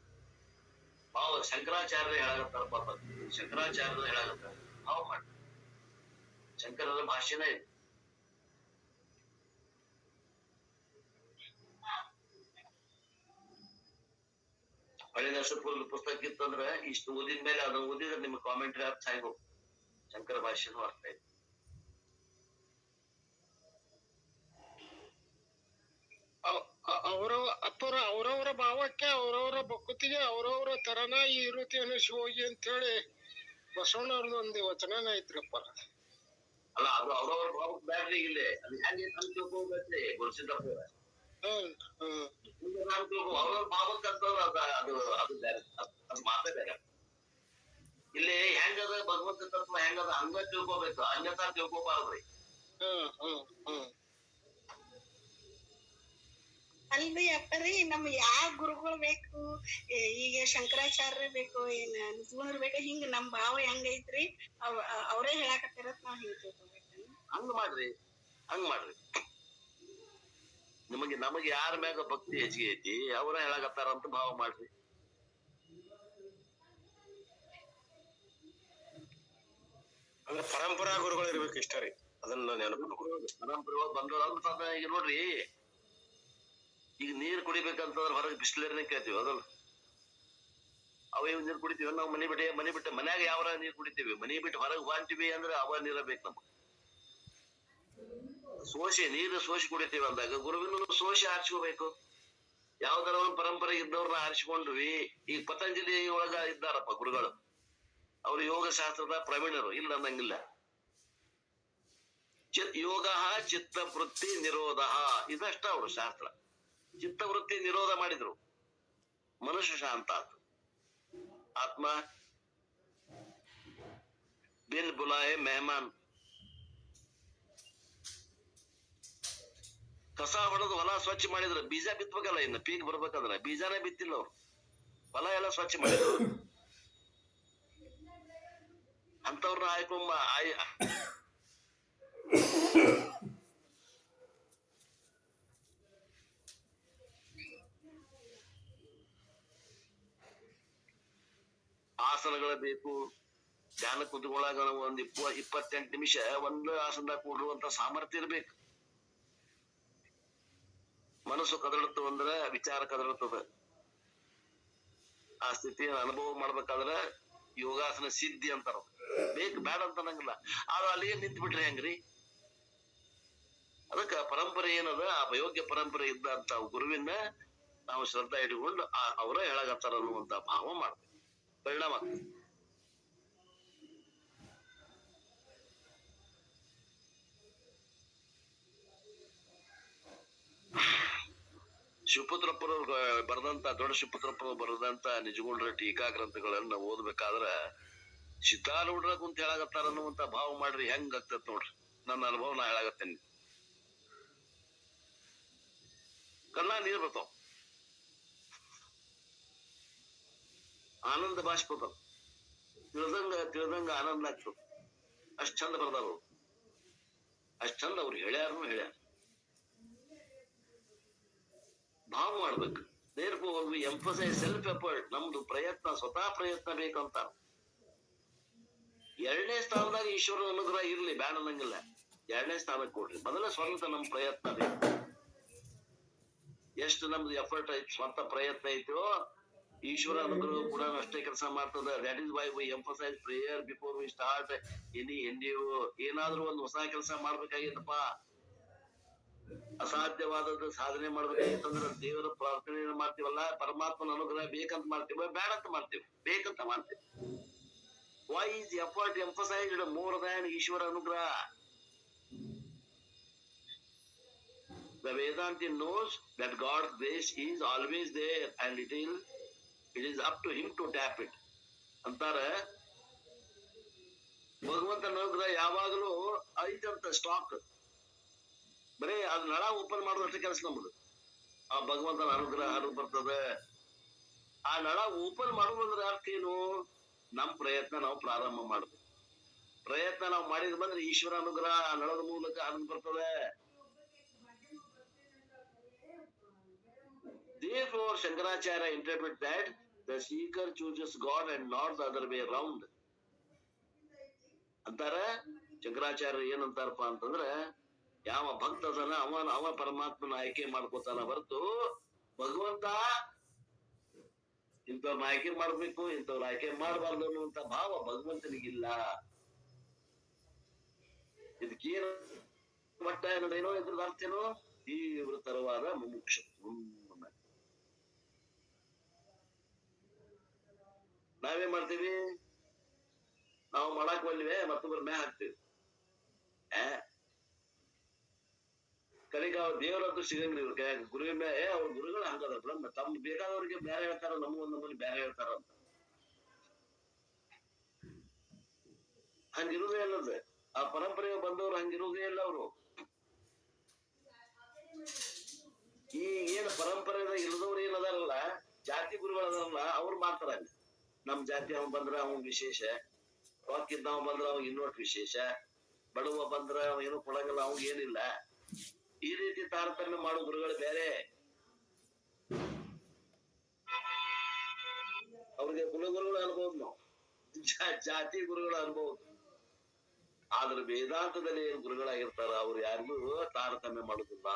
ಶಂಕರಾಚಾರ್ಯ ಹೇಳಾಕತ್ತಾರ, ಪಾಪ ಶಂಕರಾಚಾರ್ಯರು ಹೇಳಾಕತ್ತಾರ ಭಾವ ಮಾಡಿ. ಶಂಕರರ ಭಾಷೆನೇ ಇದೆ. ಹಳೆ ನರಸಪುರದ ಪುಸ್ತಕ ಇತ್ತಂದ್ರೆ ಇಷ್ಟು ಓದಿದ ಮೇಲೆ ಅದನ್ನ ಓದಿದ್ರೆ ನಿಮ್ಗೆ ಕಾಮೆಂಟ್ರಿ ಅರ್ಥ ಆಗ್ಬೇಕು. ಶಂಕರ ಭಾಷೆನೂ ಅರ್ಥ ಇದೆ. ಅವರವರ ಭಾವಕ್ಕೆ ಅವರವರ ಭಕ್ತಿಗೆ ಅವರವರ ತರನ ಈ ರೀತಿ ಅನಿಸಿ ಹೋಗಿ ಅಂತ ಹೇಳಿ ಬಸವಣ್ಣವ್ರದ್ದು ಒಂದು ವಚನ ಐತ್ರಪ್ಪ. ಅಲ್ಲ, ಅದು ಅವ್ರವ್ರ ಭಾವಕ್ ಬ್ಯಾಡ್ರಿ. ಇಲ್ಲೇ ಅದು ಹೆಂಗೆ ನಮ್ ತಿಳ್ಕೋಬೇಕ್ರಿ ಗುರುಸಿದ್ದಪ್ಪ. ಅವ್ರವ್ರ ಭಾವಕ್ ಅಂತಂದ್ರ ಅದು ಅದು ಬೇರೆ, ಅದು ಮಾತೇ ಬೇರೆ. ಇಲ್ಲಿ ಹೆಂಗದ ಭಗವಂತ ತತ್ವ ಹೆಂಗದ ಹಂಗ ತಿಳ್ಕೋಬೇಕು, ಅನ್ಯತಾ ತಿಳ್ಕೋಬಾರ್ದ್ರಿ. ಅಲ್ರಿ ಅಪ್ಪರಿ, ನಮ್ಗೆ ಯಾವ ಗುರುಗಳು ಬೇಕು? ಈಗ ಶಂಕರಾಚಾರ್ಯ ಬೇಕು, ಏನ್ ನಿಜಗುಣರು ಬೇಕು? ಹಿಂಗ ನಮ್ ಭಾವ ಹೆಂಗೈತ್ರಿ ಅವ್ರೇ ಹೇಳಾಕತ್ತಿರತ್ ನಾವ್ ಹಿಂಗ್ ತಿಳ್ಕೊಬೇಕೇನು? ಹಂಗ ಮಾಡ್ರಿ. ನಮಗೆ ಯಾರ ಮ್ಯಾಗ ಭಕ್ತಿ ಹೆಚ್ಚಿಗೆ ಐತಿ ಅವ್ರ ಹೇಳಾಕತ್ತಾರಂತ ಭಾವ ಮಾಡ್ರಿ. ಅಂದ್ರೆ ಪರಂಪರಾ ಗುರುಗಳು ಇರ್ಬೇಕು ಇಷ್ಟ ರೀ. ಅದನ್ನ ಪರಂಪರೆ ಬಂದ ಈಗ ನೋಡ್ರಿ, ಈಗ ನೀರ್ ಕುಡಿಬೇಕಂತಂದ್ರೆ ಹೊರಗೆ ಬಿಸ್ಲೇರ್ನೇ ಕೇಳ್ತೀವಿ, ಅದಲ್ಲ? ಅವ ನೀರ್ ಕುಡಿತೀವಿ ನಾವು. ಮನಿ ಬಿಟ್ಟು ಮನ್ಯಾಗ ಯಾವ ನೀರ್ ಕುಡಿತೀವಿ. ಮನಿ ಬಿಟ್ಟು ಹೊರಗೆ ಹೊಂಟಿವಿ ಅಂದ್ರೆ ಅವ ನೀರ ಬೇಕು ನಮ್ಗೆ. ನೀರು ಸೋಸಿ ಕುಡಿತೀವಿ ಅಂದಾಗ ಗುರುವಿನ ಸೋಸಿ ಆರಿಸ್ಕೋಬೇಕು. ಯಾವ್ದಾರ ಒಂದು ಪರಂಪರೆ ಇದ್ದವ್ರನ್ನ ಆರಿಸಿಕೊಂಡ್ವಿ. ಈಗ ಪತಂಜಲಿ ಒಳಗ ಇದ್ದಾರಪ್ಪ ಗುರುಗಳು, ಅವ್ರು ಯೋಗ ಶಾಸ್ತ್ರದ ಪ್ರವೀಣರು, ಇಲ್ಲ ಅನ್ನಂಗಿಲ್ಲ. ಯೋಗ ಚಿತ್ತವೃತ್ತಿ ನಿರೋಧ, ಇದಷ್ಟ ಅವ್ರು ಶಾಸ್ತ್ರ. ಚಿತ್ತವೃತ್ತಿ ನಿರೋಧ ಮಾಡಿದ್ರು, ಮನುಷ್ಯ ಶಾಂತ ಆತು. ಆತ್ಮ ಬಿನ್ ಬುಲಾಯೆ ಮೆಹಮಾನ್. ಕಸ ಹೊಡೆದು ಹೊಲ ಸ್ವಚ್ಛ ಮಾಡಿದ್ರು, ಬೀಜ ಬಿತ್ಬೇಕಲ್ಲ, ಇನ್ನು ಪೀಕ್ ಬರ್ಬೇಕಂದ್ರ ಬೀಜಾನೇ ಬಿತ್ತಿಲ್ಲ ಅವ್ರು, ಹೊಲ ಎಲ್ಲ ಸ್ವಚ್ಛ ಮಾಡಿದ್ರು. ಅಂತವ್ರನ್ನ ಆಯ್ಕೊಂಬ ಆಸನಗಳ ಬೇಕು. ಧ್ಯಾನ ಕುತ್ಕೊಳ್ಳಾಗ ಒಂದ್ 28 ನಿಮಿಷ ಒಂದು ಆಸನದಾಗ ಕೂಡುವಂತ ಸಾಮರ್ಥ್ಯ ಇರ್ಬೇಕು. ಮನಸ್ಸು ಕದಡುತ್ತ ಅಂದ್ರ ವಿಚಾರ ಕದಡುತ್ತದ. ಆ ಸ್ಥಿತಿಯ ಅನುಭವ ಮಾಡ್ಬೇಕಾದ್ರ ಯೋಗಾಸನ ಸಿದ್ಧಿ ಅಂತಾರ. ಬೇಕು ಬೇಡ ಅಂತ ಅನ್ನಂಗಿಲ್ಲ, ಆದ್ರೆ ಅಲ್ಲಿಗೆ ನಿಂತು ಬಿಟ್ರಿ ಹೆಂಗ್ರಿ? ಅದಕ್ಕ ಪರಂಪರೆ ಏನದ, ಆ ಯೋಗ್ಯ ಪರಂಪರೆ ಇದ್ದಂತ ಗುರುವಿನ ನಾವು ಶ್ರದ್ಧಾ ಇಟ್ಕೊಂಡು ಅವರ ಹೇಳಾಗತ್ತಾರ ಅನ್ನುವಂತ ಭಾವ ಮಾಡ್ತೀವಿ, ಪರಿಣಾಮ ಆಗ್ತದೆ. ಶಿವಪುತ್ರಪ್ಪರು ಬರೆದಂತ, ದೊಡ್ಡ ಶಿವಪುತ್ರಪ್ಪರು ಬರೆದಂತ ನಿಜಗುಂಡ್ರ ಟೀಕಾ ಗ್ರಂಥಗಳನ್ನ ಓದ್ಬೇಕಾದ್ರ ಸಿದ್ಧಾರೂಢರ ಕುಂತ ಹೇಳಾಗತ್ತಾರ ಅನ್ನುವಂತ ಭಾವ ಮಾಡ್ರಿ, ಹೆಂಗ್ ಆಗ್ತದ ನೋಡ್ರಿ. ನನ್ನ ಅನುಭವ ನಾ ಹೇಳಾಗತ್ತೇನೆ. ಕಣ್ಣ ನೀರ್ ಬರ್ತಾವ, ಆನಂದ ಬಾಷ್ಪ ಬರ್ತಾವ, ತಿಳಿದಂಗ ಆನಂದ ಆಗ್ತದ. ಅಷ್ಟ್ ಚಂದ ಬರ್ದಾರ, ಅಷ್ಟ್ ಚಂದ ಅವ್ರು ಹೇಳ್ಯಾರ. ಭಾವ ಮಾಡ್ಬೇಕು. Emphasise self effort. ನಮ್ದು ಪ್ರಯತ್ನ, ಸ್ವತಃ ಪ್ರಯತ್ನ ಬೇಕಂತ. 2ನೇ ಸ್ಥಾನದಾಗ ಈಶ್ವರ ಅನುಗ್ರಹ ಇರ್ಲಿ, ಬ್ಯಾಡ ಅನ್ನಂಗಿಲ್ಲ. 2ನೇ ಸ್ಥಾನಕ್ಕೆ ಕೊಡ್ರಿ. ಮೊದಲ ಸ್ವಂತ ನಮ್ ಪ್ರಯತ್ನ ಬೇಕು. ಎಷ್ಟು ನಮ್ದು ಎಫರ್ಟ್ ಐತಿ, ಸ್ವಂತ ಪ್ರಯತ್ನ ಐತೋ, ಈಶ್ವರ ಅನುಗ್ರಹ ಕೂಡ ಅಷ್ಟೇ ಕೆಲಸ ಮಾಡ್ತದ. That is why we emphasise prayer before we start any endeavour. ಏನಾದ್ರೂ ಒಂದು ಹೊಸ ಕೆಲಸ ಮಾಡ್ಬೇಕಾಗಿತ್ತಪ್ಪ, ಅಸಾಧ್ಯವಾದದ್ದು ಸಾಧನೆ ಮಾಡ್ಬೇಕಾಗಿತ್ತಂದ್ರ ದೇವರ ಪ್ರಾರ್ಥನೆ ಮಾಡ್ತೀವಲ್ಲ, ಪರಮಾತ್ಮನ ಅನುಗ್ರಹ ಬೇಕಂತ ಮಾಡ್ತೀವ, ಬ್ಯಾಡ ಅಂತ ಮಾಡ್ತೀವಿ, ಬೇಕಂತ ಮಾಡ್ತೀವಿ. Why is effort emphasised more than ಈಶ್ವರ ಅನುಗ್ರಹ? The Vedanti knows that God's grace is always there and it is up to him to tap it. ಅಂತಾರ ಭಗವಂತನ ಅನುಗ್ರಹ ಯಾವಾಗಲೂ ಐತಂತ ಸ್ಟಾಕ್. ಬರೀ ಅದ್ ನಳ ಓಪನ್ ಮಾಡೋದಷ್ಟೇ ಕೆಲಸ ನಮ್ದು. ಆ ಭಗವಂತನ ಅನುಗ್ರಹ ಹರಿದು ಬರ್ತದೆ. ಆ ನಳ ಓಪನ್ ಮಾಡೋದ್ರ ಅರ್ಥ ಏನು? ನಮ್ ಪ್ರಯತ್ನ ನಾವು ಪ್ರಾರಂಭ ಮಾಡ್ಬೇಕು. ಪ್ರಯತ್ನ ನಾವು ಮಾಡಿದ್ ಬಂದ್ರೆ ಈಶ್ವರ ಅನುಗ್ರಹ ಆ ನಳದ ಮೂಲಕ ಹರಿದು ಬರ್ತದೆ. Therefore, Shankaracharya interpret that the seeker chooses God and not the other way around. ಅಂತಾರ ಶಂಕರಾಚಾರ್ಯ ಏನಂತಾರಪ್ಪ ಅಂತಂದ್ರ, ಯಾವ ಭಕ್ತ ಅದನ ಅವ ಪರಮಾತ್ಮನ ಆಯ್ಕೆ ಮಾಡ್ಕೋತಾನ ಹೊರತು ಭಗವಂತ ಇಂಥವ್ರನ್ನ ಆಯ್ಕೆ ಮಾಡ್ಬೇಕು, ಇಂಥವ್ರ ಆಯ್ಕೆ ಮಾಡಬಾರ್ದು ಅನ್ನುವಂತ ಭಾವ ಭಗವಂತನಿಗಿಲ್ಲ. ಇದಕ್ಕೇನ ಮಟ್ಟ ಏನೋ ಇದ್ರದ್ದು ಅರ್ಥ ಏನೋ? ತೀವ್ರತರವಾದ ಮುಮುಕ್ಷತ್ವ. ನಾವೇನ್ ಮಾಡ್ತೀವಿ? ನಾವು ಮಾಡಾಕ್ ಬಂದ್ವಿ, ಮತ್ತೊಬ್ಬರ ಮೇ ಹಾಕ್ತಿವಿ. ಕಲಿಕ ಅವ್ರ ದೇವರದ್ದು ಸಿಗಂಗಿಲ್ಲ ಇವ್ರ ಕೈಯಾಗ. ಗುರುವಿನ ಮೇ ಅವ್ರ ಗುರುಗಳು ಹಂಗದ, ತಮ್ಮ ಬೇಕಾದವ್ರಿಗೆ ಬೇರೆ ಹೇಳ್ತಾರ, ನಮಗೊಂದ್ ನಮ್ಮಲ್ಲಿ ಬೇರೆ ಹೇಳ್ತಾರ ಅಂತ. ಹಂಗಿರುವುದೇ ಇಲ್ಲದ. ಆ ಪರಂಪರೆ ಬಂದವ್ರು ಹಂಗಿರುವುದೇ ಇಲ್ಲ. ಅವರು ಈ ಏನ್ ಪರಂಪರೆದ ಇಲ್ಲದವ್ರು ಏನದಾರಲ್ಲ, ಜಾತಿ ಗುರುಗಳು ಅದಾರಲ್ಲ, ಅವ್ರು ಮಾಡ್ತಾರ. ನಮ್ ಜಾತಿ ಅವ್ ಬಂದ್ರ ಅವ್ನ್ ವಿಶೇಷ, ರೊಕ್ಕಿದ್ದವ್ ಬಂದ್ರ ಅವ್ ಇನ್ನೊಟ್ಟು ವಿಶೇಷ, ಬಡವ ಬಂದ್ರ ಅವ್ ಏನು ಕೊಡಂಗಿಲ್ಲ, ಅವ್ ಏನಿಲ್ಲ. ಈ ರೀತಿ ತಾರತಮ್ಯ ಮಾಡೋ ಗುರುಗಳು ಬೇರೆ. ಅವ್ರಿಗೆ ಕುಲಗುರುಗಳು ಅನ್ಬಹುದು, ನಾವು ಜಾತಿ ಗುರುಗಳು ಅನ್ಬಹುದು. ಆದ್ರೆ ವೇದಾಂತದಲ್ಲಿ ಏನ್ ಗುರುಗಳಾಗಿರ್ತಾರ ಅವ್ರು ಯಾರಿಗೂ ತಾರತಮ್ಯ ಮಾಡುದಿಲ್ಲ.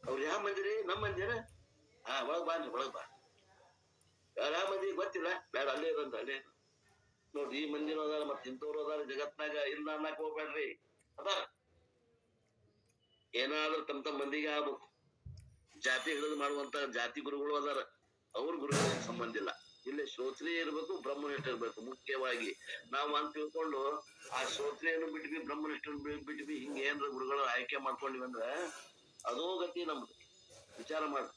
ಅವ್ರು ಯಾವ ಮಂದಿರಿ? ನಮ್ಮ ಮಂದಿರ. ಒಳಗ್ ಬಾ, ಒಳಗ್ ಬಾ. ಯಾರ ಮಂದಿ ಗೊತ್ತಿಲ್ಲ, ಬೇಡ ಅಲ್ಲೇ ಇರಂತ ಅಲ್ಲೇ ಇರು. ನೋಡ್ರಿ ಈ ಮಂದಿನೂ ಅದಾರ ಮತ್ ಇಂಥವ್ರು ಅದಾರ ಜಗತ್ನಾಗ, ಇಲ್ಲ ಅನ್ನಕ್ ಹೋಗ್ಬೇಡ್ರಿ. ಅದಾರ ಏನಾದ್ರೂ ತಮ್ಮ ಮಂದಿಗೆ ಆಗ್ಬೇಕು. ಜಾತಿ ಹಿಡಿದು ಮಾಡುವಂತ ಜಾತಿ ಗುರುಗಳು ಅದಾರ, ಅವ್ರ ಗುರುಗಳಿಗೆ ಸಂಬಂಧ ಇಲ್ಲ. ಇಲ್ಲಿ ಶ್ರೋತ್ರಿಯ ಇರ್ಬೇಕು, ಬ್ರಹ್ಮನಿಷ್ಠ ಇರ್ಬೇಕು. ಮುಖ್ಯವಾಗಿ ನಾವ್ ಅಂತ ತಿಳ್ಕೊಂಡು ಆ ಶ್ರೋತ್ರಿಯನ್ನು ಬಿಟ್ವಿ, ಬ್ರಹ್ಮನಿಷ್ಠ ಬಿಟ್ವಿ, ಹಿಂಗ ಏನ್ರ ಗುರುಗಳು ಆಯ್ಕೆ ಮಾಡ್ಕೊಂಡಿವಿ ಅಂದ್ರ ಅದೋ ಗತಿ ನಮ್ದು. ವಿಚಾರ ಮಾಡ್ರಿ.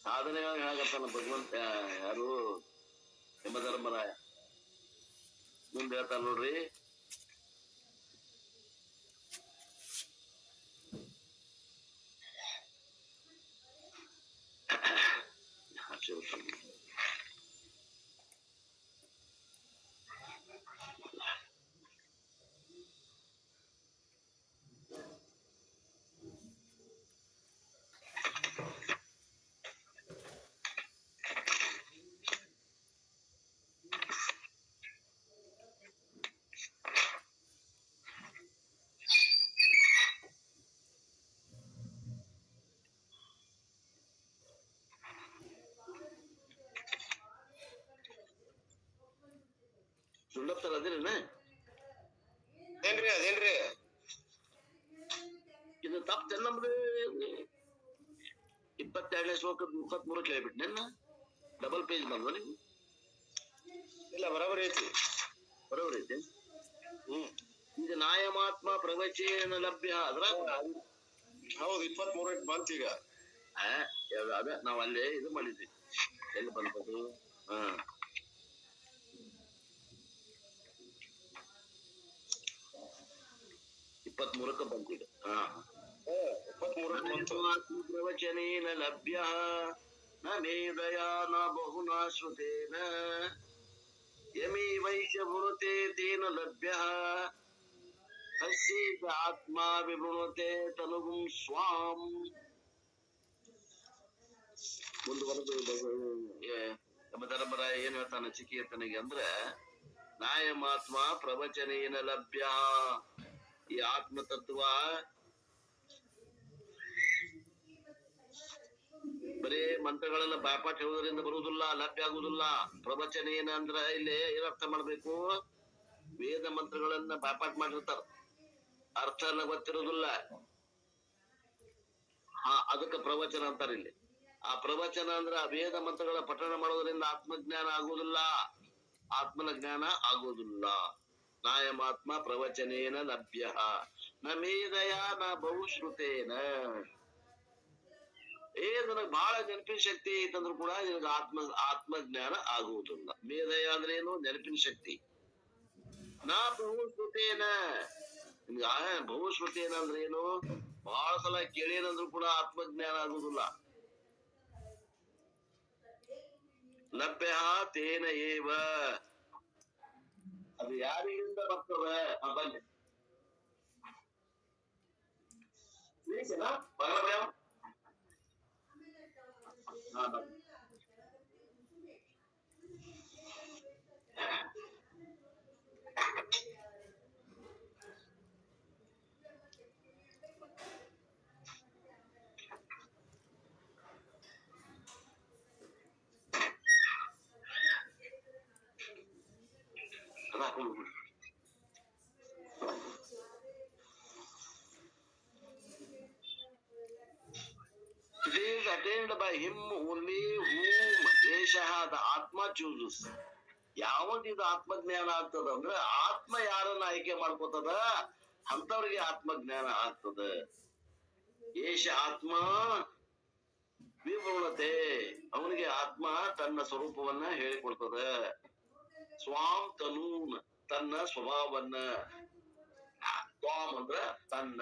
ಸಾಧನೆಗಾಗಿ ಹೇಳಕತ್ತಾನ ಭಗವಂತ, ಯಾರು ಯಮಧರ್ಮರಾಯ ಮುಂದೆ ಹೇಳ್ತಾನ ನೋಡ್ರಿ. ಸುಳ್ಳಪ್ತರ ಅದೇನ ಏನ್ರಿ ಅದೇನ್ರಿ ಇದು ತಪ್ಪ ನಮ್ದು. 22ನೇ ಶ್ಲೋಕ 33 ಕೇಳ್ಬಿಟ್ಟು ನನ್ನ ಡಬಲ್ ಪೇಜ್ ಬಂದ್ವ ನೀವು? ಇಲ್ಲ ಬರೋಬರಿ ಐತಿ. ಬರೋಬರಿ ಐತೆ. ಈಗ ನಾಯಮಾತ್ಮ ಪ್ರವಚೇನ ಲಭ್ಯ ಅದ್ರ ಹೌದು 23 ಬಂತ ಈಗ. ಅದ ನಾವ್ ಅಲ್ಲೇ ಇದು ಮಾಡಿದ್ವಿ. ಎಲ್ಲಿ ಬಂದದು? 23ಕ್ಕೆ ಬಂತೀಗ. 23 ಪ್ರವಚನೇನ ಲಭ್ಯ ನ ಮೇಧಯಾ ನ ಬಹುನಾ ಶ್ರುತೇನ ಯಮಿ ವೈಶ್ಯ ಭುರುತೆ ತೇನ ಲಭ್ಯ ತಸ್ಯೈವ ಆತ್ಮ ವಿಭೃಣುತೆ ತನುಗುಂ ಸ್ವಾಂ. ಮುಂದುವರೆದು ಯಮಧರ್ಮರಾಯ ಏನ್ ಹೇಳ್ತಾನ ಚಿಕೇತನಿಗೆ ಅಂದ್ರೆ, ನಾಯಮಾತ್ಮ ಪ್ರವಚನೇನ ಲಭ್ಯ, ಈ ಆತ್ಮ ತತ್ವ ಬರೀ ಮಂತ್ರಗಳನ್ನ ಬಾಯ್ಪಾಠ ಹೇಳುವುದರಿಂದ ಬರುವುದಿಲ್ಲ, ಲಭ್ಯ ಆಗುದಿಲ್ಲ. ಪ್ರವಚನೇನ ಅಂದ್ರ ಇಲ್ಲಿ ಏನರ್ಥ ಮಾಡ್ಬೇಕು? ವೇದ ಮಂತ್ರಗಳನ್ನ ಬಾಯ್ಪಾಠ ಮಾಡಿರ್ತಾರ, ಅರ್ಥನ ಗೊತ್ತಿರೋದಿಲ್ಲ. ಅದಕ್ಕೆ ಪ್ರವಚನ ಅಂತಾರ ಇಲ್ಲಿ. ಆ ಪ್ರವಚನ ಅಂದ್ರ ವೇದ ಮಂತ್ರಗಳ ಪಠಣ ಮಾಡೋದ್ರಿಂದ ಆತ್ಮಜ್ಞಾನ ಆಗುವುದಿಲ್ಲ, ಆತ್ಮನ ಜ್ಞಾನ ಆಗುವುದಿಲ್ಲ. ನಾಯಮಾತ್ಮ ಪ್ರವಚನೇನ ಲಭ್ಯ ನ ಮೇಧಯ ನ ಬಹುಶ್ರುತೇನ. ನನಗ್ ಬಹಳ ನೆನಪಿನ ಶಕ್ತಿ ಐತಂದ್ರು ಕೂಡ ನಿನಗ ಆತ್ಮಜ್ಞಾನ ಆಗುವುದಿಲ್ಲ. ಮೇಧಯ ಅಂದ್ರೆ ಏನು? ನೆನಪಿನ ಶಕ್ತಿ. ನಾ ಬಹುಶ್ರುತೇನ, ನಿಮ್ಗ ಬಹುಶ್ರುತೇನ ಅಂದ್ರೆ ಏನು? ಬಹಳ ಸಲ ಕೇಳೇನಂದ್ರು ಕೂಡ ಆತ್ಮಜ್ಞಾನ ಆಗುವುದಿಲ್ಲ. ಲಭ್ಯ ತೇನ ಏವ, ಅದು ಯಾರಿಗಿಂದ ಬರ್ತದ? ಬನ್ನಿ It is attained by him only whom Esha, the Atma chooses. ಯಾವಾಗ ಇದು ಆತ್ಮಜ್ಞಾನ ಆಗ್ತದ ಅಂದ್ರೆ, ಆತ್ಮ ಯಾರನ್ನ ಆಯ್ಕೆ ಮಾಡ್ಕೋತದ ಅಂತವ್ರಿಗೆ ಆತ್ಮಜ್ಞಾನ ಆಗ್ತದ. ಏಷ ಆತ್ಮ ವಿವೃಣತೆ, ಅವನಿಗೆ ಆತ್ಮ ತನ್ನ ಸ್ವರೂಪವನ್ನ ಹೇಳಿಕೊಡ್ತದ. ಸ್ವಾಂ ತನೂನ್, ತನ್ನ ಸ್ವಭಾವವನ್ನ. ಸ್ವಾಮ್ ಅಂದ್ರ ತನ್ನ,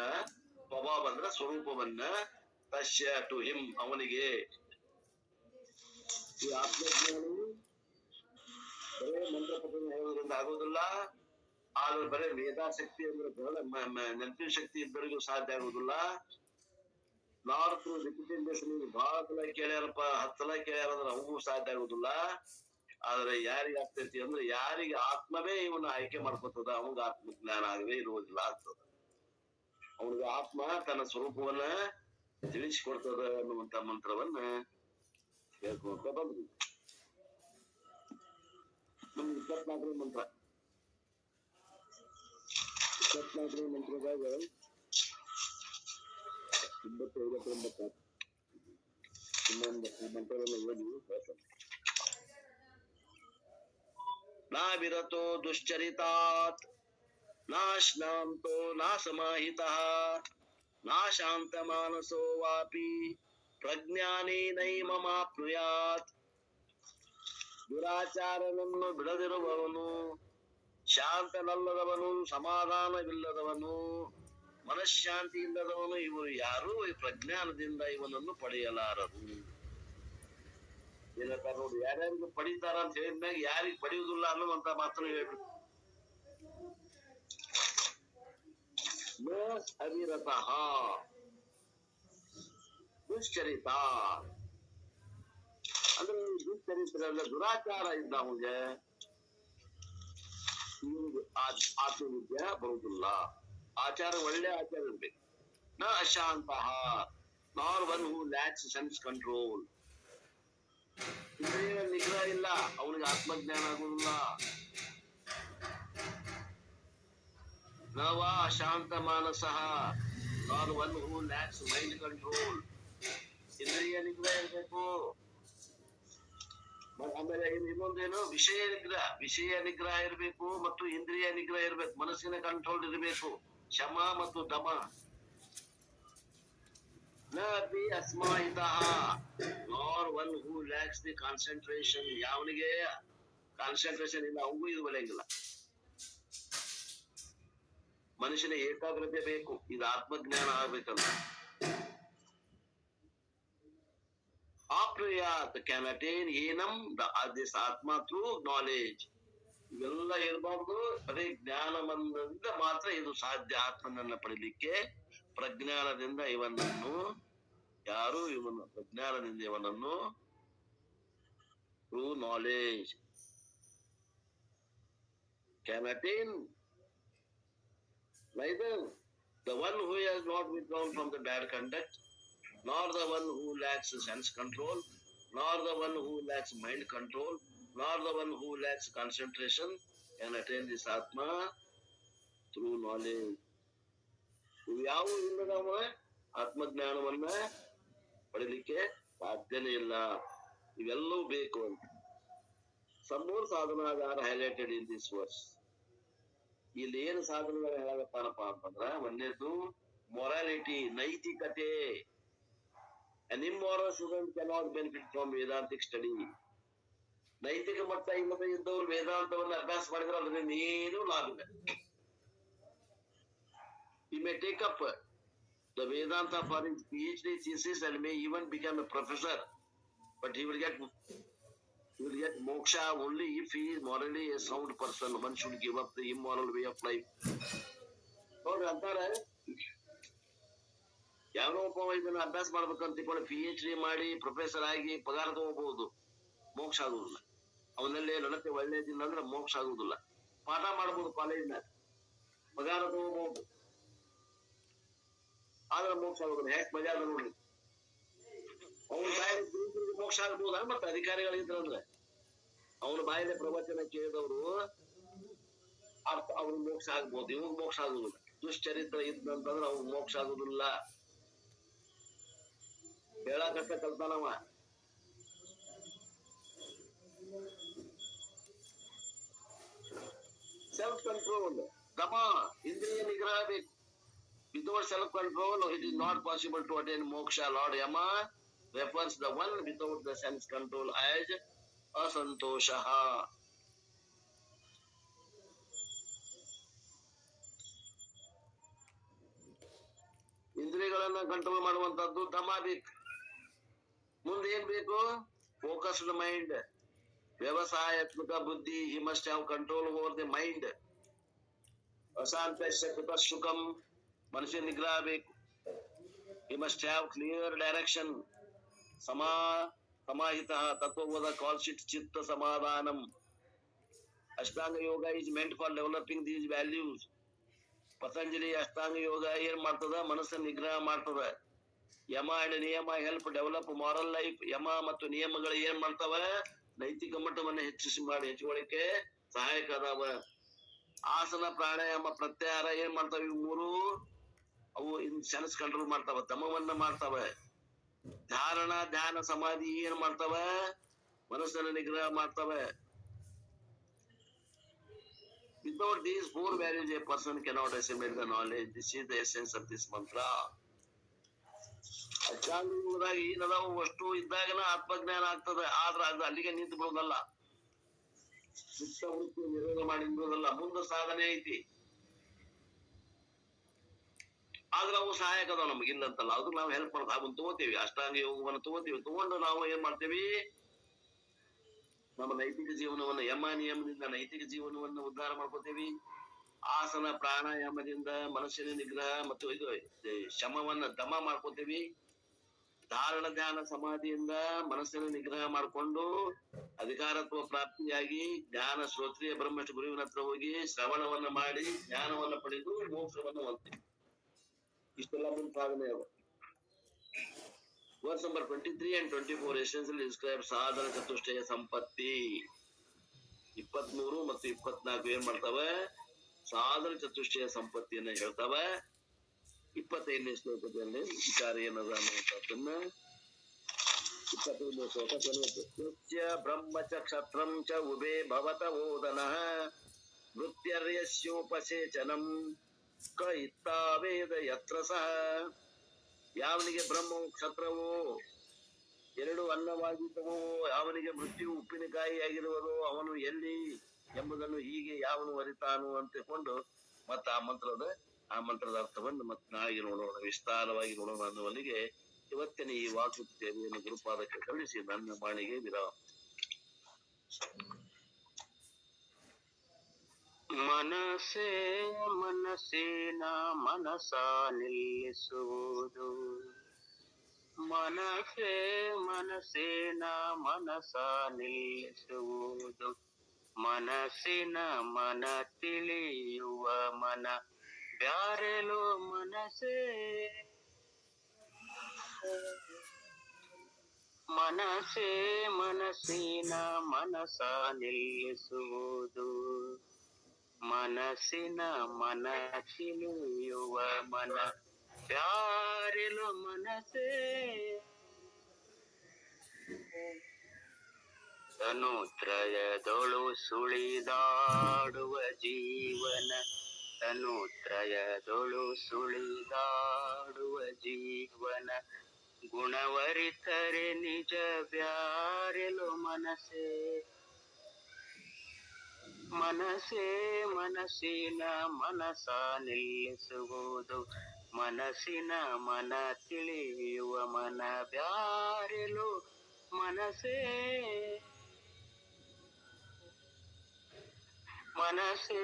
ಸ್ವಭಾವ ಅಂದ್ರ ಸ್ವರೂಪವನ್ನ. ತಸ್ಯ ಟು ಹಿಮ್, ಅವನಿಗೆ. ಈ ಆತ್ಮಜ್ಞಾನವು ಬರೇ ಮಂತ್ರ ಪಠಣ ಹೇಳೋದ್ರಿಂದ ಆಗೋದಿಲ್ಲ. ಆದ್ರೆ ಬರೇ ಮೇಧಾಶಕ್ತಿ ಅಂದ್ರೆ ನೆನಪಿನ ಶಕ್ತಿ ಇದ್ದರಿಗೂ ಸಾಧ್ಯ ಆಗುದಿಲ್ಲ. ನಾರ್ತ್ ರಿಪಿಟೇಷನ್ ಬಹಳ ಸಲ ಕೇಳ್ಯಾರಪ್ಪ, 10 ಸಲ ಕೇಳ್ಯಾರ ಅಂದ್ರೆ ಅವಗೂ ಸಾಧ್ಯ ಆಗುದಿಲ್ಲ. ಆದ್ರೆ ಯಾರಿಗೆ ಆಗ್ತೈತಿ ಅಂದ್ರೆ, ಯಾರಿಗೆ ಆತ್ಮವೇ ಇವನ್ನ ಆಯ್ಕೆ ಮಾಡ್ಕೊತದ ಅವಾಗ ಆತ್ಮಜ್ಞಾನ ಆಗವೇ ಇರುವುದಿಲ್ಲ ಆಗ್ತದ. ಅವನಿಗೆ ಆತ್ಮ ತನ್ನ ಸ್ವರೂಪವನ್ನ ತಿಳಿಸಿಕೊಡ್ತದ ಅನ್ನುವಂತ ಮಂತ್ರವನ್ನ ಹೇಳ್ಕೊಂತ ಬಂದ್ವಿ. ನಮ್ಗೆ 24ನೇ ಮಂತ್ರ. 24ನೇ ಮಂತ್ರದಾಗ 959 ಇನ್ನೊಂದು ಮಂತ್ರವನ್ನು ಓದಿ ಹೇಳ್ತಾರೆ. ನಾ ವಿರತೋ ದುಶ್ಚರಿತಾತ್ ನಾಶ್ನಾಂತೋ ನಾ ಸಮಾಹಿತಃ ನಾ ಶಾಂತ ಮಾನಸೋ ವಾಪಿ ಪ್ರಜ್ಞಾನೇನೈಮಮಾಪ್ನುಯಾತ್. ದುರಾಚಾರನನ್ನು ಬಿಡದಿರುವವನು, ಶಾಂತನಲ್ಲದವನು, ಸಮಾಧಾನವಿಲ್ಲದವನು, ಮನಃಶಾಂತಿ ಇಲ್ಲದವನು, ಇವರು ಯಾರೂ ಈ ಪ್ರಜ್ಞಾನದಿಂದ ಇವನನ್ನು ಪಡೆಯಲಾರರು. ಏನಂತಾರ ನೋಡಿ, ಯಾರ್ಯಾರಿಗೆ ಪಡಿತಾರ ಅಂತ ಹೇಳಿದ್ಮ್ಯಾಗ ಯಾರಿಗೆ ಪಡೆಯುವುದಿಲ್ಲ ಅನ್ನುವಂತ ಮಾತನ್ನು ಹೇಳ್ಬಿಟ್ಟು ಅವಿರತಃ ದುಶ್ಚರಿತ ಅಂದ್ರೆ ದುಶ್ಚರಿತ್ರದ ದುರಾಚಾರ ಇದ್ದವನಿಗೆ ಆತ್ಮವಿದ್ಯೆ ಬರುವುದಿಲ್ಲ. ಆಚಾರ ಒಳ್ಳೆ ಆಚಾರ ಇರ್ಬೇಕು. ನ ಅಶಾಂತ ನಾರ್ one who lakhs sense control. ಇಂದ್ರಿಯ ನಿಗ್ರಹ ಇಲ್ಲ, ಅವನಿಗೆ ಆತ್ಮಜ್ಞಾನ ಆಗುವುದಿಲ್ಲ. ನವ ಅಶಾಂತ ಮಾನಸ ನಾರ್ one who lakhs mind control. ಇಂದ್ರಿಯ ನಿಗ್ರಹ ಇರಬೇಕು. ಆಮೇಲೆ ಇನ್ನೊಂದೇನು, ವಿಷಯ ನಿಗ್ರಹ ಇರಬೇಕು ಮತ್ತು ಇಂದ್ರಿಯ ನಿಗ್ರಹ ಇರಬೇಕು. ಮನಸ್ಸಿನ ಕಂಟ್ರೋಲ್ ಇರಬೇಕು. ಶಮ ಮತ್ತು ದಮ. ನ ಅಪಿ ಅಸ್ಮಾಹಿತಃ ನಾರ್ one who lakhs the concentration. ಯಾವನಿಗೆ ಕಾನ್ಸಂಟ್ರೇಷನ್ ಇಲ್ಲ ಅವನಿಗೂ ಇದು ಬೆಳೆಯಂಗಿಲ್ಲ. ಮನುಷ್ಯನ ಏಕಾಗ್ರತೆ ಬೇಕು. ಇದು ಆತ್ಮಜ್ಞಾನ ಆಗ್ಬೇಕಲ್ಲ. Apriyat can attain enam this atma through knowledge. ಇವೆಲ್ಲ ಇರಬಾರ್ದು. ಬರೀ ಜ್ಞಾನದಿಂದ ಮಾತ್ರ ಇದು ಸಾಧ್ಯ. ಆತ್ಮನನ್ನ ಪಡಿಲಿಕ್ಕೆ ಪ್ರಜ್ಞಾನದಿಂದ ಇವನನ್ನು ಪ್ರಜ್ಞಾನದಿಂದ ಇವನನ್ನು through knowledge can attain. Neither the one who has not withdrawn from the bad conduct, nor the one who lacks sense control, nor the one who lacks mind control, nor the one who lacks concentration can attain this Atma through knowledge. ಯಾವ ಇಲ್ಲದವ ಆತ್ಮಜ್ಞಾನವನ್ನ ಪಡಿಲಿಕ್ಕೆ ಸಾಧ್ಯನೇ ಇಲ್ಲ. ಇವೆಲ್ಲವೂ ಬೇಕು ಅಂತ some more sadhanas are highlighted in this verse. ಇಲ್ಲಿ ಏನು ಸಾಧನಗಳು ಹೇಳತ್ತಾನಪ್ಪ ಅಂತಂದ್ರ, ಒಂದೇದು ಮೊರಾಲಿಟಿ, ನೈತಿಕತೆ. An immoral student cannot benefit from Vedantic study. ನೈತಿಕ ಮಟ್ಟ ಇಲ್ಲದೆ ಇದ್ದವರು ವೇದಾಂತವನ್ನು ಅಭ್ಯಾಸ ಮಾಡಿದ್ರೆ ಅದರಿಂದ ಏನೂ ಲಾಭ ಇಲ್ಲ. He may take up the Vedanta for his PhD thesis and may even become a professor, but he will get moksha only if he is morally a sound person. One should give up the immoral way of life. ನೋಡ್ರಿ ಅಂತಾರೆ, ಯಾರೋ ಒಬ್ಬ ಇದನ್ನ ಅಭ್ಯಾಸ ಮಾಡ್ಬೇಕಂತ ತಿಳ್ಕೊಂಡು PhD ಮಾಡಿ professor ಆಗಿ ಪಗಾರ ತಗೋಬಹುದು, ಮೋಕ್ಷ ಆಗುದಿಲ್ಲ. ಅವನಲ್ಲಿ ನಡತೆ ಒಳ್ಳೇದಿಲ್ಲ ಅಂದ್ರೆ ಮೋಕ್ಷ ಆಗುದಿಲ್ಲ. ಪಾಠ ಮಾಡ್ಬೋದು ಕಾಲೇಜಿನ, ಪಗಾರ ತಗೋಬಹುದು, ಆದ್ರೆ ಮೋಕ್ಷ ಆಗುದಿಲ್ಲ. ಹೆಕ್ ಮಜಾ ಅದ ನೋಡ್ರಿ. ಅವನ ಬಾಯಲ್ಲಿ ಮೋಕ್ಷ ಆಗ್ಬೋದ? ಮತ್ತೆ ಅಧಿಕಾರಿಗಳಿದ್ರಂದ್ರೆ ಅವನ ಬಾಯಲ್ಲಿ ಪ್ರವಚನ ಕೇಳಿದವರು ಅವ್ರಿಗೆ ಮೋಕ್ಷ ಆಗ್ಬೋದು, ಇವಾಗ ಮೋಕ್ಷ ಆಗುದಿಲ್ಲ. ದುಶ್ಚರಿತ್ರ ಇದ್ದಂತಂದ್ರೆ ಅವ್ರಿಗೆ ಮೋಕ್ಷ ಆಗುದಿಲ್ಲ. ಹೇಳಕಷ್ಟ ಕಲ್ತಾನವ. ಸೆಲ್ಫ್ ಕಂಟ್ರೋಲ್, ದಮ, ಇಂದ್ರಿಯ ನಿಗ್ರಹ ಬೇಕು. Without self-control, it is not possible to attain moksha. Lord Yama refers the one without the sense control as asantoshaha. ಇಂದ್ರಿಯಗಳನ್ನ ಕಂಟ್ರೋಲ್ ಮಾಡುವಂತದ್ದು ದಮ ಬೇಕು. ಮುಂದೆ ಏನ್ ಬೇಕು? ಫೋಕಸ್ಡ್ ಮೈಂಡ್, ವ್ಯವಸಾಯಾತ್ಮಕ ಬುದ್ಧಿ. He must have control over the mind. ಅಶಾಂತಸ್ಯ ಕುತಃ ಸುಖಂ, ಮನುಷ್ಯ ನಿಗ್ರಹ ಬೇಕು. He must have clear direction. ಸಮಾಹಿತಃ ತತ್ವಬೋಧ calls it chitta samadhanam. Ashtanga yoga is meant for developing these values. Patanjali ಅಷ್ಟಾಂಗ ಯೋಗ ಏನ್ ಮಾಡ್ತದ? ಮನಸ್ಸನ್ನ ನಿಗ್ರಹ ಮಾಡ್ತದ. ಯಮ ಅಂಡ್ ನಿಯಮ ಹೆಲ್ಪ್ ಡೆವಲಪ್ ಮಾರಲ್ ಲೈಫ್. ಯಮ ಮತ್ತು ನಿಯಮಗಳು ಏನ್ ಮಾಡ್ತಾವ? ನೈತಿಕ ಮಟ್ಟವನ್ನು ಹೆಚ್ಚಿಸಲಿಕ್ಕೆ ಸಹಾಯಕ ಅದಾವ. ಆಸನ ಪ್ರಾಣಾಯಾಮ ಪ್ರತ್ಯಾಹಾರ ಏನ್ ಮಾಡ್ತಾವ? ಇವು ಮೂರು ಅವು ಸೆನ್ಸ್ ಕಂಟ್ರೋಲ್ ಮಾಡ್ತಾವ, ದಮವನ್ನ ಮಾಡ್ತಾವ. ಧಾರಣ ಧ್ಯಾನ ಸಮಾಧಿ ಏನ್ ಮಾಡ್ತಾವ? ಮನಸ್ಸನ್ನ ನಿಗ್ರಹ ಮಾಡ್ತಾವ. Without these four values, a person cannot assimilate the knowledge. This is the essence of this mantra. ಅಷ್ಟಾಂಗದಾಗ ಏನದಾವ ಅಷ್ಟು ಇದ್ದಾಗನ ಆತ್ಮಜ್ಞಾನ ಆಗ್ತದೆ. ಆದ್ರ ಅದು ಅಲ್ಲಿಗೆ ನಿಂತು ಬಿಡೋದಲ್ಲ, ಚಿತ್ತ ವೃತ್ತಿ ನಿರೋಧ ಮಾಡಿ ಬಿಡೋದಲ್ಲ, ಮುಂದೆ ಸಾಧನೆ ಐತಿ. ಆದ್ರೆ ಅವು ಸಹಾಯಕ ಅದಾವ ನಮ್ಗೆ, ಇಲ್ಲಂತಲ್ಲ. ಅದು ನಾವು ಹೆಲ್ಪ್ ಮಾಡ್ತಾ ಅವನ್ನ ತಗೋತೀವಿ, ಅಷ್ಟಾಂಗ ಯೋಗವನ್ನು ತಗೊಂಡು ನಾವು ಏನ್ ಮಾಡ್ತೇವಿ? ನಮ್ಮ ನೈತಿಕ ಜೀವನವನ್ನ ಯಮ ನಿಯಮದಿಂದ ನೈತಿಕ ಜೀವನವನ್ನು ಉದ್ಧಾರ ಮಾಡ್ಕೋತೇವಿ. ಆಸನ ಪ್ರಾಣಾಯಾಮದಿಂದ ಮನಸ್ಸಿನ ನಿಗ್ರಹ ಮತ್ತು ಇದು ಶಮವನ್ನ ದಮ ಮಾಡ್ಕೋತೇವಿ. ಧಾರಣ ಧ್ಯಾನ ಸಮಾಧಿಯಿಂದ ಮನಸ್ಸಿನ ನಿಗ್ರಹ ಮಾಡಿಕೊಂಡು ಅಧಿಕಾರತ್ವ ಪ್ರಾಪ್ತಿಯಾಗಿ ಜ್ಞಾನ ಶ್ರೋತ್ರಿಯ ಬ್ರಹ್ಮಷ್ಟ ಗುರುವಿನ ಹತ್ರ ಹೋಗಿ ಶ್ರವಣವನ್ನ ಮಾಡಿ ಜ್ಞಾನವನ್ನ ಪಡೆದು ಮೋಕ್ಷವನ್ನು ಹೊಂದ್ತೀವಿ. ಇಷ್ಟೆಲ್ಲ ಮುಂತಾಗನೆ ಅವ. Verse number 23 and 24 essentially describe ಸಾಧನ ಚತುಷ್ಟಯ ಸಂಪತ್ತಿ. 23 ಮತ್ತು 24 ಏನ್ ಮಾಡ್ತಾವ? ಸಾಧನ ಚತುಷ್ಟಯ ಸಂಪತ್ತಿಯನ್ನ ಹೇಳ್ತಾವ. 25ನೇ ಶ್ಲೋಕದಲ್ಲಿ ವಿಚಾರ ಏನದ ಅನ್ನುವಂಥದ್ದನ್ನ 25ನೇ ಶ್ಲೋಕ ಕೃತ್ಯ ಬ್ರಹ್ಮ ಚ ಕ್ಷತ್ರಂ ಚ ಉಭೇ ಭವತ ಓದನಃ ವೃತ್ಯರ್ಯಸ್ಯೋಪಸೇಚನಂ ಕ ಇತ್ತಾವೇದ ಯತ್ರ ಸಹ. ಯಾವನಿಗೆ ಬ್ರಹ್ಮವು ಕ್ಷತ್ರವೋ ಎರಡು ಅನ್ನವಾಗಿದ್ದವೋ, ಅವನಿಗೆ ಮೃತ್ಯು ಉಪ್ಪಿನಕಾಯಿ ಆಗಿರುವುದು ಅವನು ಎಲ್ಲಿ ಎಂಬುದನ್ನು ಹೀಗೆ ಯಾವನು ಅರಿತಾನು ಅಂತಿಕೊಂಡು ಮತ್ತ ಆ ಮಂತ್ರದ ಅರ್ಥವನ್ನು ಮತ್ತೆ ನಾಳೆಗೆ ನೋಡೋಣ, ವಿಸ್ತಾರವಾಗಿ ನೋಡೋಣ ಅನ್ನುವಲ್ಲಿಗೆ ಇವತ್ತಿನ ಈ ವಾಕುತ್ತೇವೆಯನ್ನು ಗುರುಪಾದಕ್ಕೆ ಕಳಿಸಿ ನನ್ನ ಬಾಣಿಗೆ ವಿರಾಮ. ಮನಸ್ಸೇ ಮನಸ್ಸಿನ ಮನಸ ನಿಲ್ಲಿಸುವುದು, ಮನಸ್ಸೇ ಮನಸ್ಸಿನ ಮನಸ ನಿಲ್ಲಿಸುವುದು, ಮನಸ್ಸಿನ ಮನ ತಿಳಿಯುವ ಮನ ಬ್ಯಾರೆಲು ಮನಸ್ಸೇ. ಮನಸ್ಸೇ ಮನಸ್ಸಿನ ಮನಸ ನಿಲ್ಲಿಸುವುದು, ಮನಸ್ಸಿನ ಮನ ತಿಳಿಯುವ ಮನ ಬ್ಯಾರೆಲು ಮನಸ್ಸೇ. ತನುತ್ರಯದೊಳು ಸುಳಿದಾಡುವ ಜೀವನ, ತನುತ್ರಯದೊಳು ಸುಳಿದಾಡುವ ಜೀವನ, ಗುಣವರಿತರೆ ನಿಜ ಬ್ಯಾರೆಲು ಮನಸ್ಸೇ. ಮನಸ್ಸೇ ಮನಸ್ಸಿನ ಮನಸ ನಿಲ್ಲಿಸುವುದು, ಮನಸ್ಸಿನ ಮನ ತಿಳಿಯುವ ಮನ ಬ್ಯಾರೆಲು ಮನಸ್ಸೇ. ಮನಸ್ಸೇ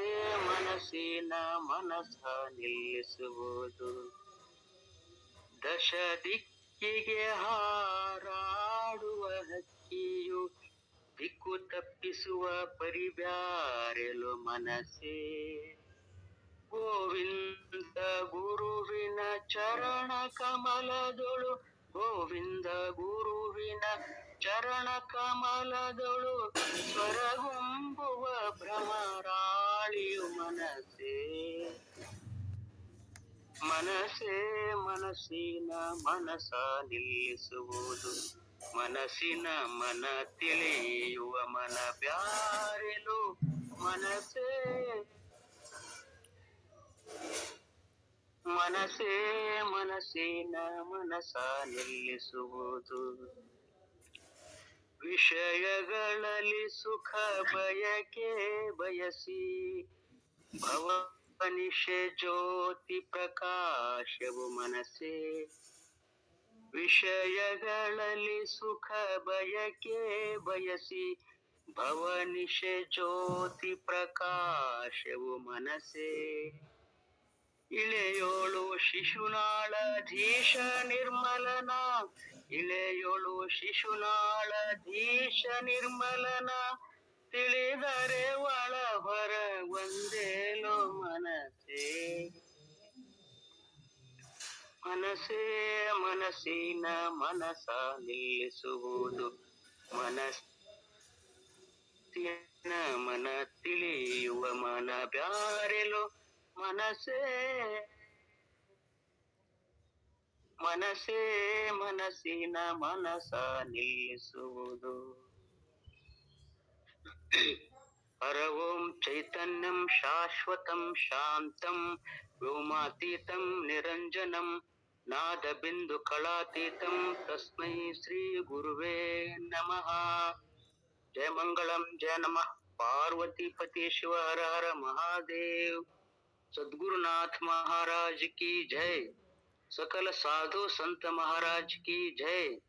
ಮನಸ್ಸಿನ ಮನಸ ನಿಲ್ಲಿಸುವುದು, ದಶ ದಿಕ್ಕಿಗೆ ಹಾರಾಡುವ ಹಕ್ಕಿಯು ದಿಕ್ಕು ತಪ್ಪಿಸುವ ಪರಿಬ್ಯಾರೆಲು ಮನಸ್ಸೇ. ಗೋವಿಂದ ಗುರುವಿನ ಚರಣ ಕಮಲದೊಳು, ಗೋವಿಂದ ಗುರುವಿನ ಚರಣ ಕಮಲದೊಳು ಸ್ವರಗುಂಬುವ ಭ್ರಮರಾಳಿಯು ಮನಸ್ಸೇ. ಮನಸ್ಸೇ ಮನಸ್ಸಿನ ಮನಸ ನಿಲ್ಲಿಸುವುದು, ಮನಸ್ಸಿನ ಮನ ತಿಳಿಯುವ ಮನ ಬ್ಯಾರೆಲು ಮನಸ್ಸೇ. ಮನಸ್ಸೇ ಮನಸ್ಸಿನ ಮನಸ ನಿಲ್ಲಿಸುವುದು, ವಿಷಯಗಳಲ್ಲಿ ಸುಖ ಬಯಕೆ ಬಯಸಿ ಭವನಿಶೆ ಜ್ಯೋತಿ ಪ್ರಕಾಶವು ಮನಸ್ಸೇ. ವಿಷಯಗಳಲ್ಲಿ ಸುಖ ಬಯಕೆ ಬಯಸಿ ಭವನಿಶೆ ಜ್ಯೋತಿ ಪ್ರಕಾಶವು ಮನಸ್ಸೇ. ಇಳೆಯೋಳು ಶಿಶುನಾಳಧೀಶ ನಿರ್ಮಲನ, ಇಳೆಯೋಳು ಶಿಶುನಾಳಧೀಶ ನಿರ್ಮಲನ, ತಿಳಿದರೆ ಒಳ ಹೊರ ಒಂದೇಲೋ ಮನಸ್ಸೇ. ಮನಸ್ಸೇ ಮನಸ್ಸಿನ ಮನಸ ನಿಲ್ಲಿಸುವುದು ಮನಸ್ಸಿನ ಮನ ತಿಳಿಯುವ ಮನ ಬ್ಯಾರೆಲು ಮನಸ್ಸೇ ಮನಸ್ಸೇ ಮನಸ್ಸಿನ ಮನಸ ನಿಲ್ಲಿಸುವುದು ಹರ ಓಂ ಚೈತನ್ಯಂ ಶಾಶ್ವತಂ ಶಾಂತಂ ವ್ಯೋಮಾತೀತಂ ನಿರಂಜನಂ ನಾದ ಬಿಂದು ಕಳಾತೀತಂ ತಸ್ಮೈ ಶ್ರೀ ಗುರುವೇ ನಮಃ. ಜಯ ಮಂಗಳಂ ಜಯ ನಮಃ ಪಾರ್ವತಿ ಪತಿ ಶಿವ ಹರ ಹರ ಮಹಾದೇವ್. सद्गुरुनाथ महाराज की जय. सकल साधु संत महाराज की जय.